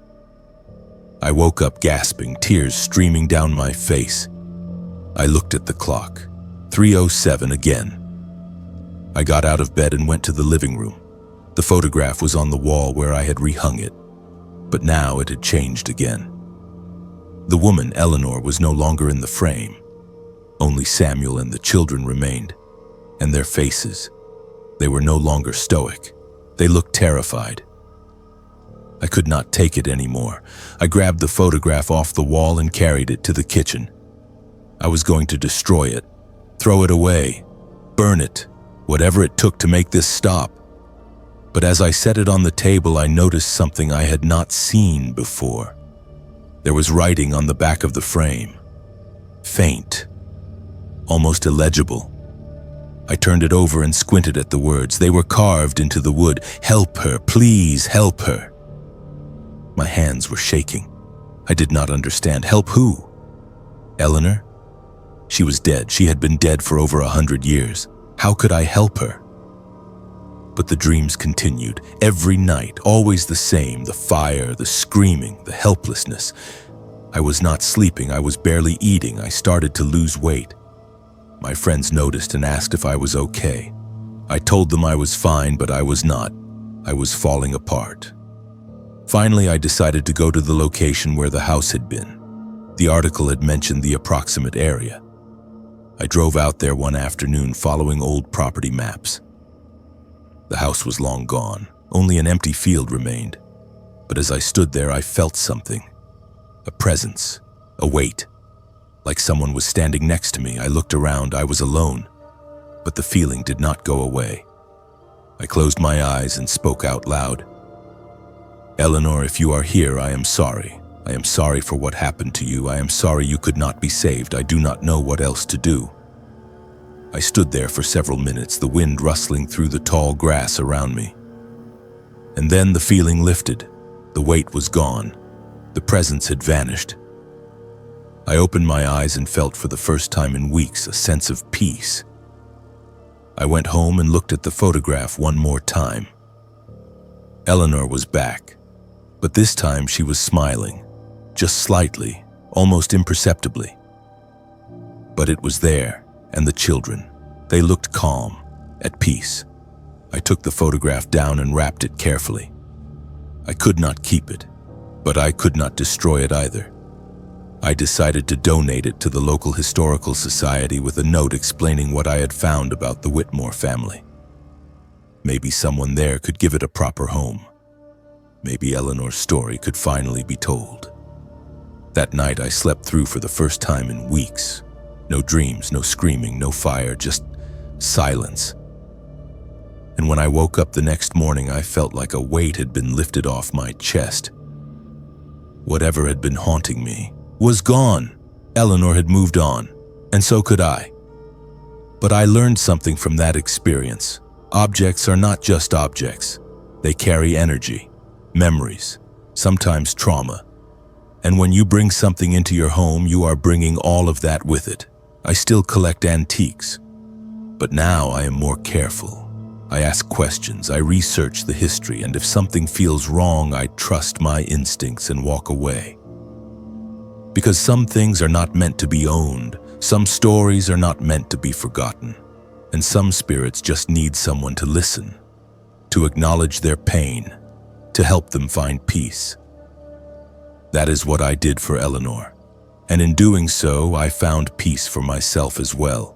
I woke up gasping, tears streaming down my face. I looked at the clock. 3:07 again. I got out of bed and went to the living room. The photograph was on the wall where I had rehung it, but now it had changed again. The woman, Eleanor, was no longer in the frame. Only Samuel and the children remained, and their faces. They were no longer stoic. They looked terrified. I could not take it anymore. I grabbed the photograph off the wall and carried it to the kitchen. I was going to destroy it, throw it away, burn it, whatever it took to make this stop. But as I set it on the table, I noticed something I had not seen before. There was writing on the back of the frame. Faint, almost illegible. I turned it over and squinted at the words. They were carved into the wood. "Help her, please help her." My hands were shaking. I did not understand. Help who? Eleanor? She was dead. She had been dead for over 100 years. How could I help her? But the dreams continued. Every night, always the same. The fire, the screaming, the helplessness. I was not sleeping. I was barely eating. I started to lose weight. My friends noticed and asked if I was okay. I told them I was fine, but I was not. I was falling apart. Finally, I decided to go to the location where the house had been. The article had mentioned the approximate area. I drove out there one afternoon following old property maps. The house was long gone. Only an empty field remained. But as I stood there, I felt something. A presence, a weight. Like someone was standing next to me. I looked around. I was alone. But the feeling did not go away. I closed my eyes and spoke out loud. "Eleanor, if you are here, I am sorry. I am sorry for what happened to you. I am sorry you could not be saved. I do not know what else to do." I stood there for several minutes, the wind rustling through the tall grass around me. And then the feeling lifted. The weight was gone. The presence had vanished. I opened my eyes and felt for the first time in weeks a sense of peace. I went home and looked at the photograph one more time. Eleanor was back, but this time she was smiling, just slightly, almost imperceptibly. But it was there, and the children. They looked calm, at peace. I took the photograph down and wrapped it carefully. I could not keep it, But I could not destroy it either. I decided to donate it to the local historical society with a note explaining what I had found about the Whitmore family. Maybe someone there could give it a proper home. Maybe Eleanor's story could finally be told. That night I slept through for the first time in weeks. No dreams, no screaming, no fire, just silence. And when I woke up the next morning, I felt like a weight had been lifted off my chest. Whatever had been haunting me was gone. Eleanor had moved on, and so could I. But I learned something from that experience. Objects are not just objects. They carry energy, memories, sometimes trauma. And when you bring something into your home, you are bringing all of that with it. I still collect antiques, but now I am more careful. I ask questions, I research the history, and if something feels wrong, I trust my instincts and walk away. Because some things are not meant to be owned, some stories are not meant to be forgotten, and some spirits just need someone to listen, to acknowledge their pain, to help them find peace. That is what I did for Eleanor, and in doing so, I found peace for myself as well.